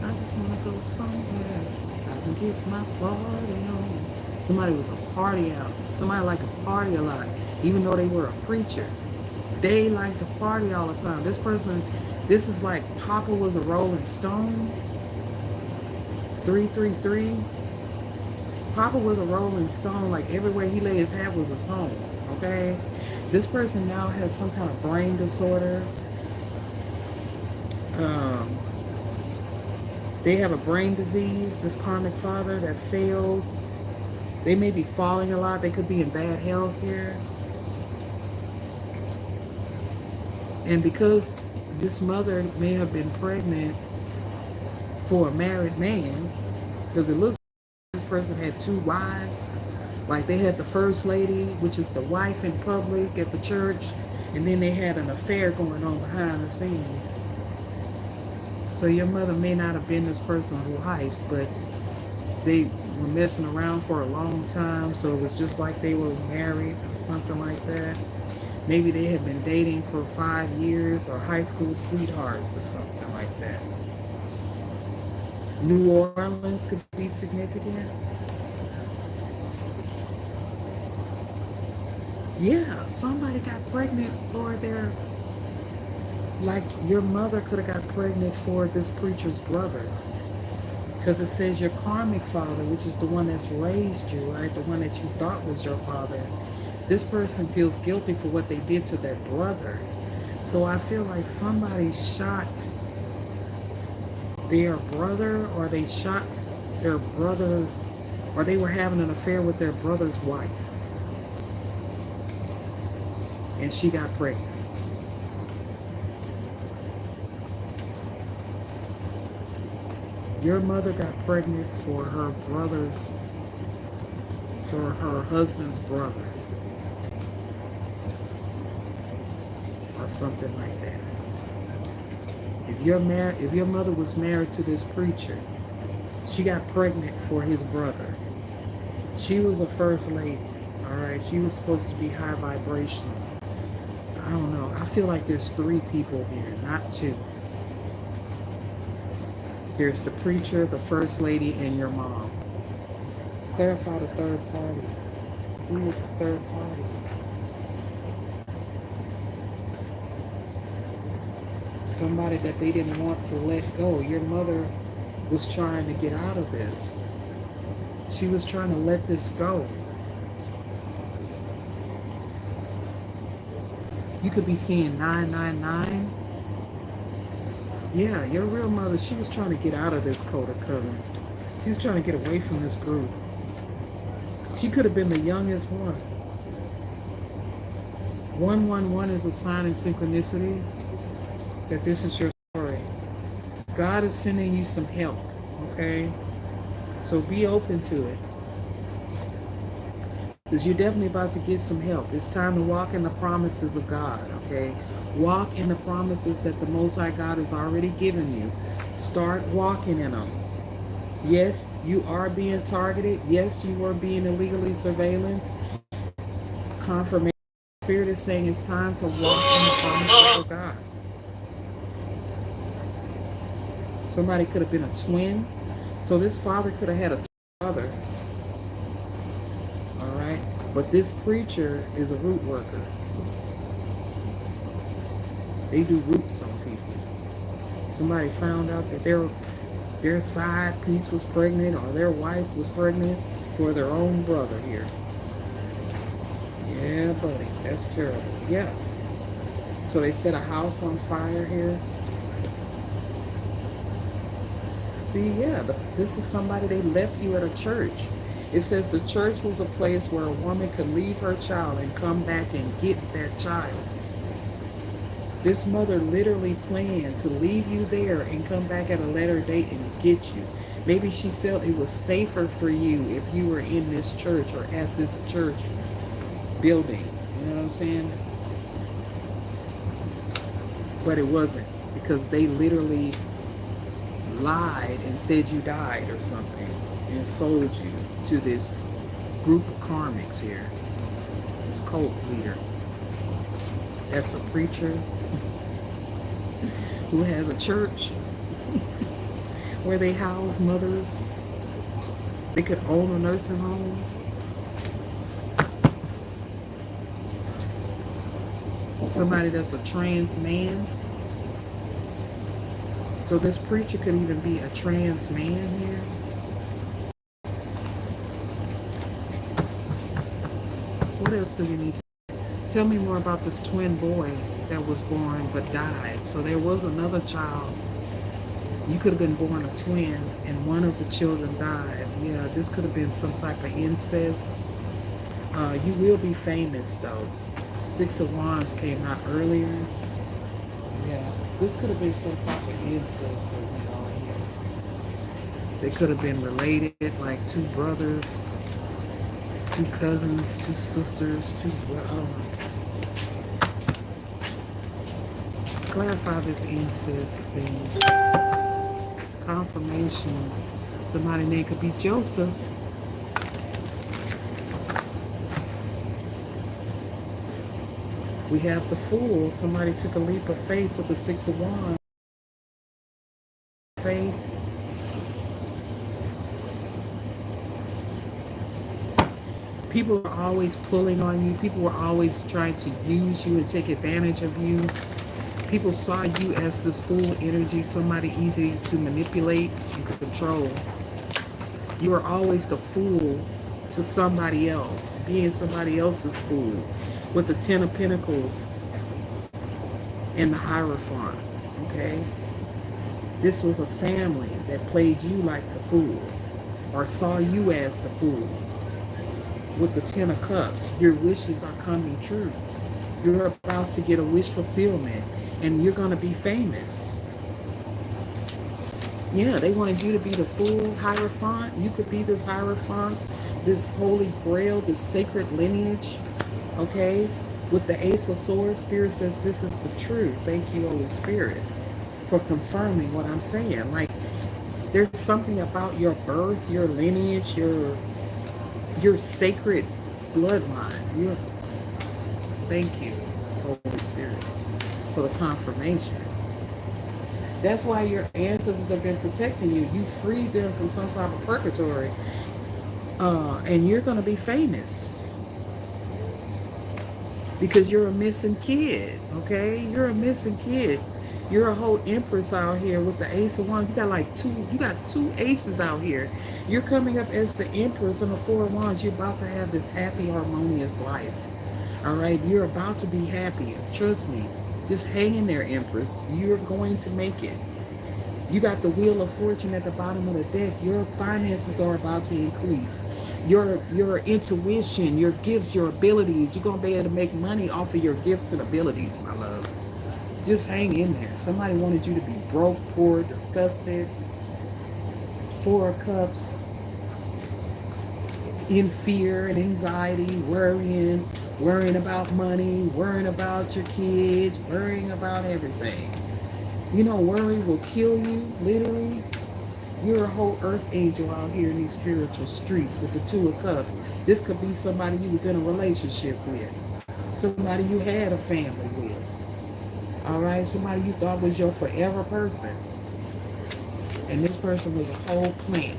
I just wanna go somewhere I can get my party on. Somebody was a party out. Somebody liked to party a lot, even though they were a preacher. They like to party all the time. This person, this is like Papa was a Rolling Stone. 333. Papa was a Rolling Stone. Like everywhere he laid his hat was his home. Okay? This person now has some kind of brain disorder. They have a brain disease, this karmic father that failed. They may be falling a lot. They could be in bad health here. And because this mother may have been pregnant for a married man, because it looks like this person had two wives. Like they had the first lady, which is the wife in public at the church, and then they had an affair going on behind the scenes. So your mother may not have been this person's wife, but they were messing around for a long time, so it was just like they were married or something like that. Maybe they had been dating for 5 years or high school sweethearts or something like that. New Orleans could be significant. Yeah, somebody got pregnant for their, like your mother could have got pregnant for this preacher's brother. Because it says your karmic father, which is the one that's raised you, right? The one that you thought was your father. This person feels guilty for what they did to their brother. So I feel like somebody shot their brother, or they shot their brother's, or they were having an affair with their brother's wife. And she got pregnant. Your mother got pregnant for her brother's, for her husband's brother. Or something like that. If your mother was married to this preacher, she got pregnant for his brother. She was a first lady. Alright, she was supposed to be high vibrational. I don't know. I feel like there's 3 people here, not 2. There's the preacher, the first lady, and your mom. Clarify the third party. Who was the third party? Somebody that they didn't want to let go. Your mother was trying to get out of this. She was trying to let this go. You could be seeing 999. Yeah, your real mother, she was trying to get out of this code of covenant. She was trying to get away from this group. She could have been the youngest one. 111 is a sign in synchronicity that this is your story. God is sending you some help, okay? So be open to it. Because you're definitely about to get some help. It's time to walk in the promises of God, okay? Walk in the promises that the Most High God has already given you. Start walking in them. Yes, you are being targeted. Yes, you are being illegally surveillance. Confirmation. Spirit is saying it's time to walk in the promises of God. Somebody could have been a twin. So this father could have had a brother. All right. But this preacher is a root worker. They do roots on people. Somebody found out that their side piece was pregnant or their wife was pregnant for their own brother here. Yeah, buddy, that's terrible. Yeah. So they set a house on fire here. See, yeah, this is somebody, they left you at a church. It says the church was a place where a woman could leave her child and come back and get that child. This mother literally planned to leave you there and come back at a later date and get you. Maybe she felt it was safer for you if you were in this church or at this church building. You know what I'm saying? But it wasn't, because they literally lied and said you died or something and sold you to this group of karmics here, this cult leader. That's a preacher who has a church where they house mothers. They could own a nursing home. Somebody that's a trans man. So this preacher could even be a trans man here. What else do we need to tell me more about this twin boy that was born but died? So there was another child. You could have been born a twin and one of the children died. Yeah, this could have been some type of incest. You will be famous though. Six of Wands came out earlier. Yeah, this could have been some type of incest that went on here. They could have been related, like two brothers, two cousins, two sisters, clarify this incest thing. Confirmations. Somebody's name could be Joseph. We have the Fool. Somebody took a leap of faith with the Six of Wands. Faith. People were always pulling on you. People were always trying to use you and take advantage of you. People saw you as this fool energy, somebody easy to manipulate and control. You were always the fool to somebody else, being somebody else's fool, with the Ten of Pentacles and the Hierophant, okay? This was a family that played you like the fool or saw you as the fool. With the Ten of Cups, your wishes are coming true. You're about to get a wish fulfillment and you're going to be famous. Yeah, they wanted you to be the fool Hierophant. You could be this Hierophant, this holy grail, this sacred lineage. Okay, with the Ace of Swords, Spirit says this is the truth. Thank you, Holy Spirit, for confirming what I'm saying. Like, there's something about your birth, your lineage, your sacred bloodline. Thank you, Holy Spirit, for the confirmation. That's why your ancestors have been protecting you. You freed them from some type of purgatory, and you're going to be famous. Because you're a missing kid, okay? You're a missing kid. You're a whole empress out here with the Ace of Wands. You got two aces out here. You're coming up as the empress and the Four of Wands. You're about to have this happy, harmonious life. All right? You're about to be happy. Trust me. Just hang in there, empress. You're going to make it. You got the Wheel of Fortune at the bottom of the deck. Your finances are about to increase. Your intuition, your gifts, your abilities, you're going to be able to make money off of your gifts and abilities, my love. Just hang in there. Somebody wanted you to be broke, poor, disgusted. Four of Cups. in fear and anxiety, worrying about money, worrying about your kids, worrying about everything. You know, worry will kill you, literally. You're a whole earth angel out here in these spiritual streets with the Two of Cups. This could be somebody you was in a relationship with, somebody you had a family with. All right, somebody you thought was your forever person, and this person was a whole plant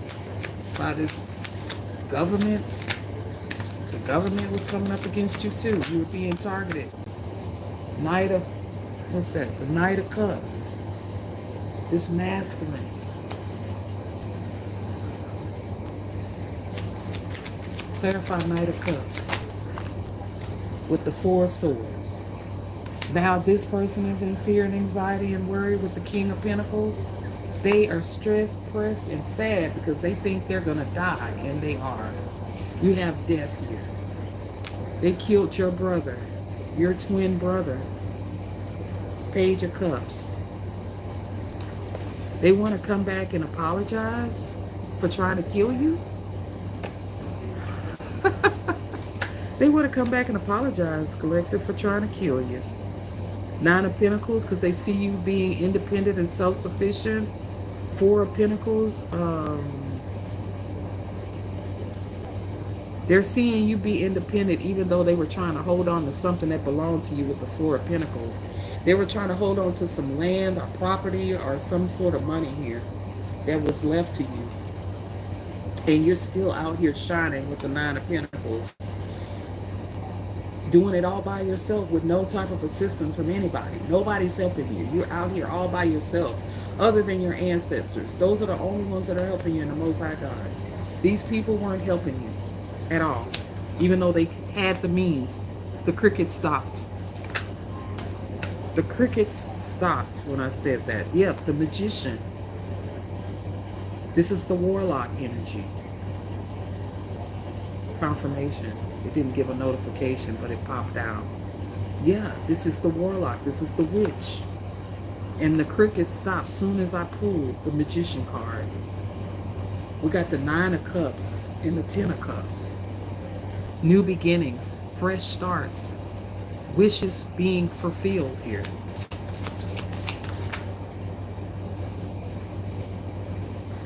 by this government. The government was coming up against you too. You were being targeted. Knight of, what's that? The Knight of Cups. This masculine. Clarify Knight of Cups with the Four of Swords. Now this person is in fear and anxiety and worry with the King of Pentacles. They are stressed, pressed, and sad because they think they're going to die, and they are. You have death here. They killed your brother, your twin brother. Page of Cups. They want to come back and apologize for trying to kill you. They want to come back and apologize, collective, for trying to kill you. Nine of Pentacles, because they see you being independent and self-sufficient. Four of Pentacles, they're seeing you be independent even though they were trying to hold on to something that belonged to you with the Four of Pentacles. They were trying to hold on to some land or property or some sort of money here that was left to you. And you're still out here shining with the Nine of Pentacles. Doing it all by yourself with no type of assistance from anybody. Nobody's helping you. You're out here all by yourself, other than your ancestors. Those are the only ones that are helping you in the Most High God. These people weren't helping you at all, even though they had the means. The crickets stopped. The crickets stopped when I said that. Yep, the Magician. This is the Warlock energy. Confirmation. It didn't give a notification, but it popped out. Yeah, this is the Warlock. This is the Witch. And the crickets stopped soon as I pulled the Magician card. We got the Nine of Cups and the Ten of Cups. New beginnings, fresh starts, wishes being fulfilled here.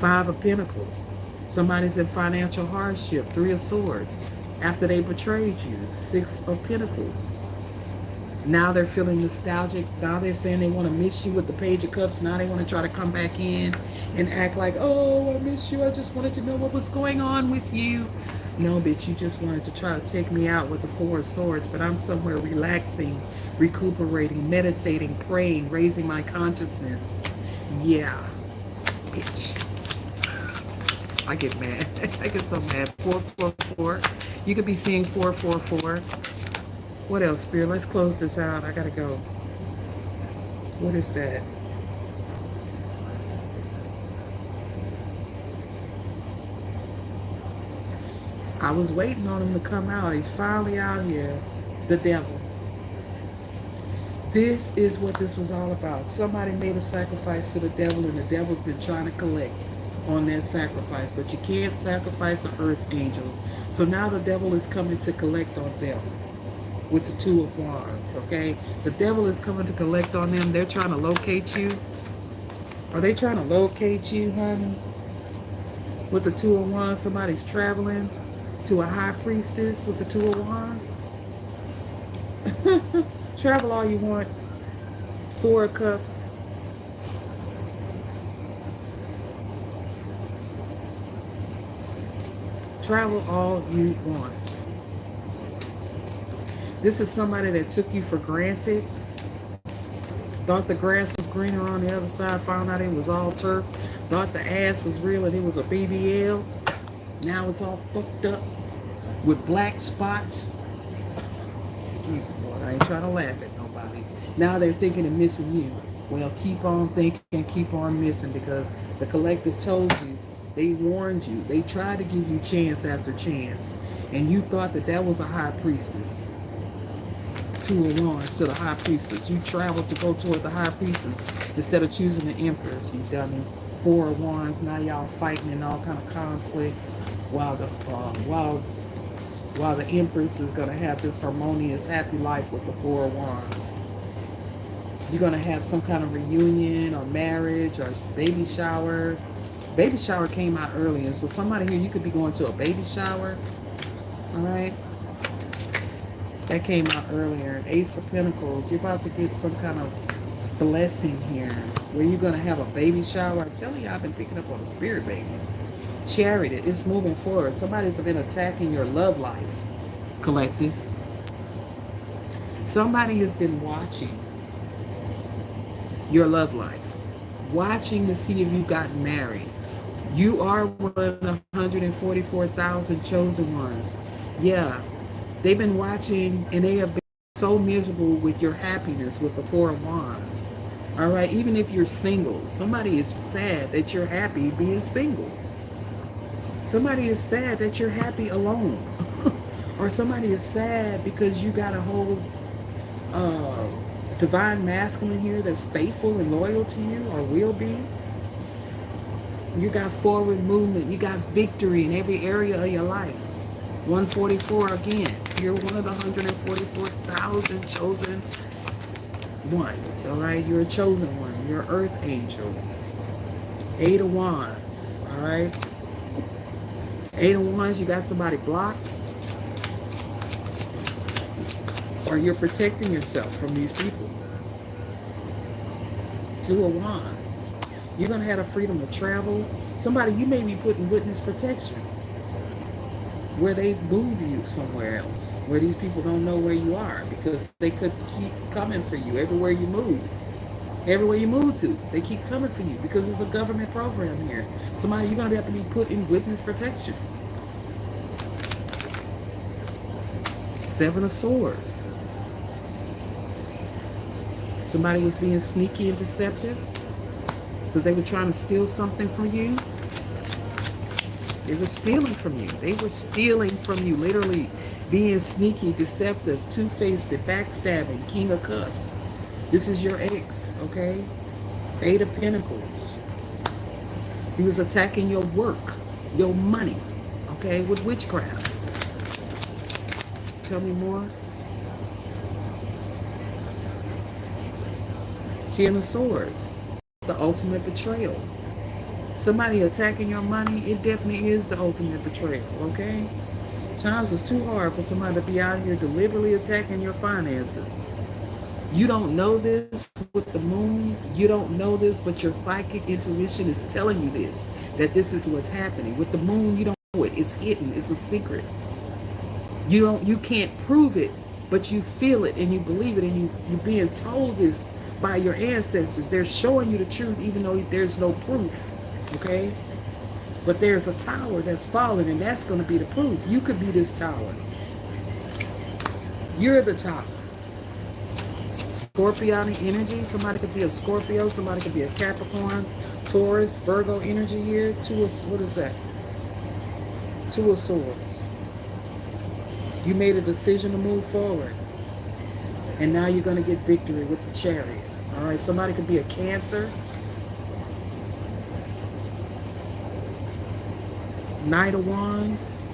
Five of Pentacles. Somebody's in financial hardship. Three of Swords. After they betrayed you. Six of Pentacles. Now they're feeling nostalgic. Now they're saying they want to miss you with the Page of Cups. Now they want to try to come back in and act like, oh, I miss you. I just wanted to know what was going on with you. No, bitch, you just wanted to try to take me out with the Four of Swords, but I'm somewhere relaxing, recuperating, meditating, praying, raising my consciousness. Yeah, bitch. I get mad. I get so mad. 444. You could be seeing 444. What else, Spirit? Let's close this out. I gotta go. What is that? I was waiting on him to come out. He's finally out here. The devil. This is what this was all about. Somebody made a sacrifice to the devil, and the devil's been trying to collect on that sacrifice. But you can't sacrifice an earth angel. So now the devil is coming to collect on them with the Two of Wands, okay? The devil is coming to collect on them. They're trying to locate you. Are they trying to locate you, honey? With the Two of Wands, somebody's traveling to a high priestess with the Two of Wands. Travel all you want. Four of Cups. Travel all you want. This is somebody that took you for granted. Thought the grass was greener on the other side. Found out it was all turf. Thought the ass was real and it was a BBL. Now it's all fucked up with black spots. Excuse me, Lord. I ain't trying to laugh at nobody. Now they're thinking of missing you. Well, keep on thinking, keep on missing, because the collective told you. They warned you. They tried to give you chance after chance. And you thought that that was a high priestess. Two of Wands to the high priestess. You traveled to go toward the high priestess instead of choosing the empress, you dummy. Four of Wands. Now y'all fighting in all kind of conflict while while the Empress is going to have this harmonious, happy life with the Four of Wands. You're going to have some kind of reunion or marriage or baby shower. Baby shower came out early, and so somebody here, you could be going to a baby shower. All right. That came out earlier. Ace of Pentacles. You're about to get some kind of blessing here where you're going to have a baby shower. I'm telling you, I've been picking up on the spirit, baby. Chariot, it's moving forward. Somebody's been attacking your love life, collective. Somebody has been watching your love life, watching to see if you got married. You are one of the 144,000 chosen ones. Yeah, they've been watching and they have been so miserable with your happiness with the Four of Wands. All right, even if you're single, somebody is sad that you're happy being single. Somebody is sad that you're happy alone. Or somebody is sad because you got a whole divine masculine here that's faithful and loyal to you or will be. You got forward movement. You got victory in every area of your life. 144 again. You're one of the 144,000 chosen ones. All right. You're a chosen one. You're an earth angel. 8 of Wands. All right. 8 of Wands. You got somebody blocked. Or you're protecting yourself from these people. 2 of Wands. You're going to have the freedom to travel. Somebody, you may be put in witness protection where they move you somewhere else, where these people don't know where you are because they could keep coming for you everywhere you move. Everywhere you move to, they keep coming for you because it's a government program here. Somebody, you're going to have to be put in witness protection. 7 of Swords. Somebody was being sneaky and deceptive because they were trying to steal something from you. They were stealing from you. They were stealing from you, literally being sneaky, deceptive, two-faced, backstabbing, King of Cups. This is your ex, okay? 8 of Pentacles. He was attacking your work, your money, okay, with witchcraft. Tell me more. 10 of Swords. The ultimate betrayal. Somebody attacking your money, it definitely is the ultimate betrayal, okay? Times is too hard for somebody to be out here deliberately attacking your finances. You don't know this with the moon. You don't know this, but your psychic intuition is telling you this, that this is what's happening. With the moon, you don't know it. It's hidden. It's a secret. You can't prove it, but you feel it and you believe it, and you're being told this by your ancestors. They're showing you the truth even though there's no proof, okay? But there's a tower that's falling, and that's going to be the proof. You could be this tower. You're the tower. Scorpionic energy. Somebody could be a Scorpio. Somebody could be a Capricorn, Taurus, Virgo energy here. What is that? 2 of Swords. You made a decision to move forward, and now you're going to get victory with the Chariot. All right, somebody could be a Cancer. Knight of Wands.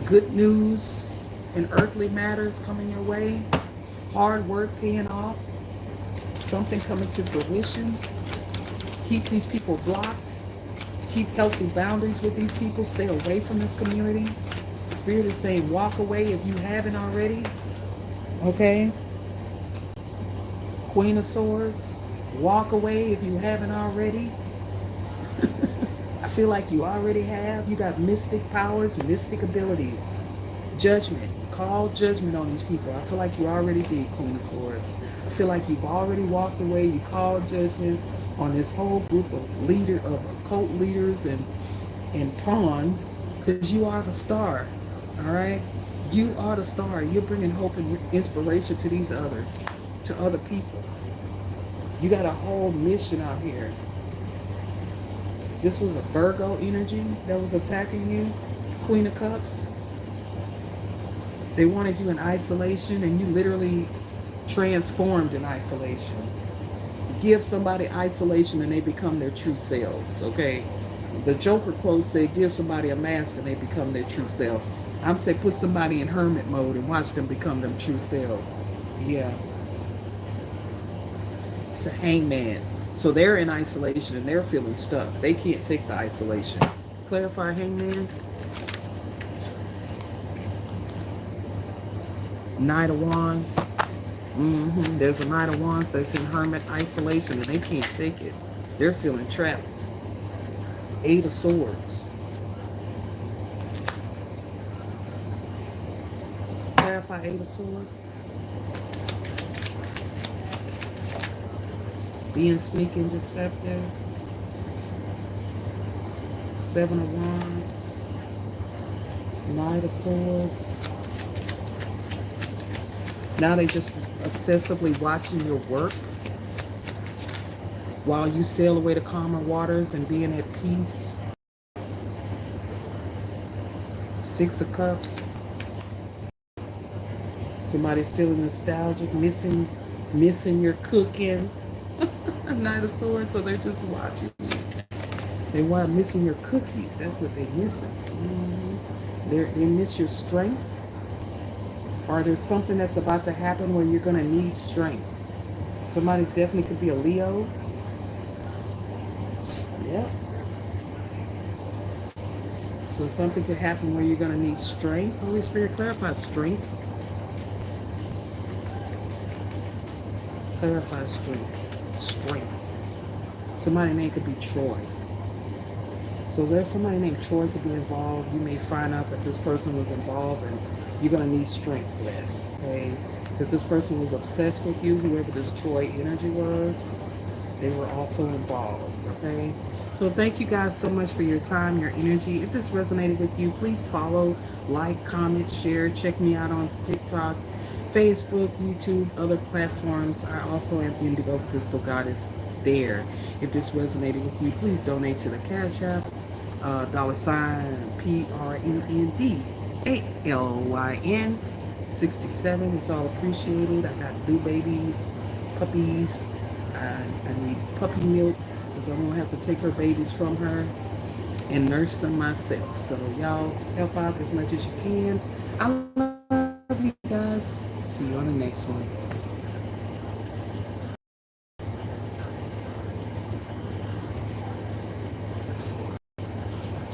Good news in earthly matters coming your way. Hard work paying off. Something coming to fruition. Keep these people blocked. Keep healthy boundaries with these people. Stay away from this community. Spirit is saying walk away if you haven't already. Okay? Queen of Swords. Walk away if you haven't already. I feel like you already have. You got mystic powers, mystic abilities. Judgment. Call judgment on these people. I feel like you already did, Queen of Swords. I feel like you've already walked away. You called judgment on this whole group of occult leaders and pawns, because you are the star. All right? You are the star. You're bringing hope and inspiration to these others, to other people. You got a whole mission out here. This was a Virgo energy that was attacking you, Queen of Cups. They wanted you in isolation, and you literally transformed in isolation. Give somebody isolation and they become their true selves, okay? The Joker quote said, give somebody a mask and they become their true self. I'm saying put somebody in hermit mode and watch them become them true selves. Yeah. It's a hangman. So they're in isolation and they're feeling stuck. They can't take the isolation. Clarify hangman. Knight of Wands. There's a Knight of Wands that's in hermit isolation and they can't take it. They're feeling trapped. Eight of Swords. Clarify Eight of Swords. Being sneaky and deceptive. Seven of Wands. Knight of Swords. Now they just obsessively watching your work while you sail away to calmer waters and being at peace. Six of Cups. Somebody's feeling nostalgic, missing your cooking. Knight of Swords, so they're just watching you. They want missing your cookies. That's what they're missing. They miss your strength. Or there's something that's about to happen where you're going to need strength. Somebody's definitely could be a Leo. Yep. So something could happen where you're going to need strength. Holy Spirit, clarify strength. Clarify strength. Strength. Somebody's name could be Troy. So there's somebody named Troy could be involved. You may find out that this person was involved and you're going to need strength for that, okay? Because this person was obsessed with you, whoever this Troy energy was, they were also involved, okay? So thank you guys so much for your time, your energy. If this resonated with you, please follow, like, comment, share. Check me out on TikTok, Facebook, YouTube, other platforms. I also am Indigo Crystal Goddess there. If this resonated with you, please donate to the Cash App, $PRENDALYN 67. It's all appreciated. I got new babies, puppies. I need puppy milk because I'm going to have to take her babies from her and nurse them myself. So y'all help out as much as you can. I love you guys. See you on the next one.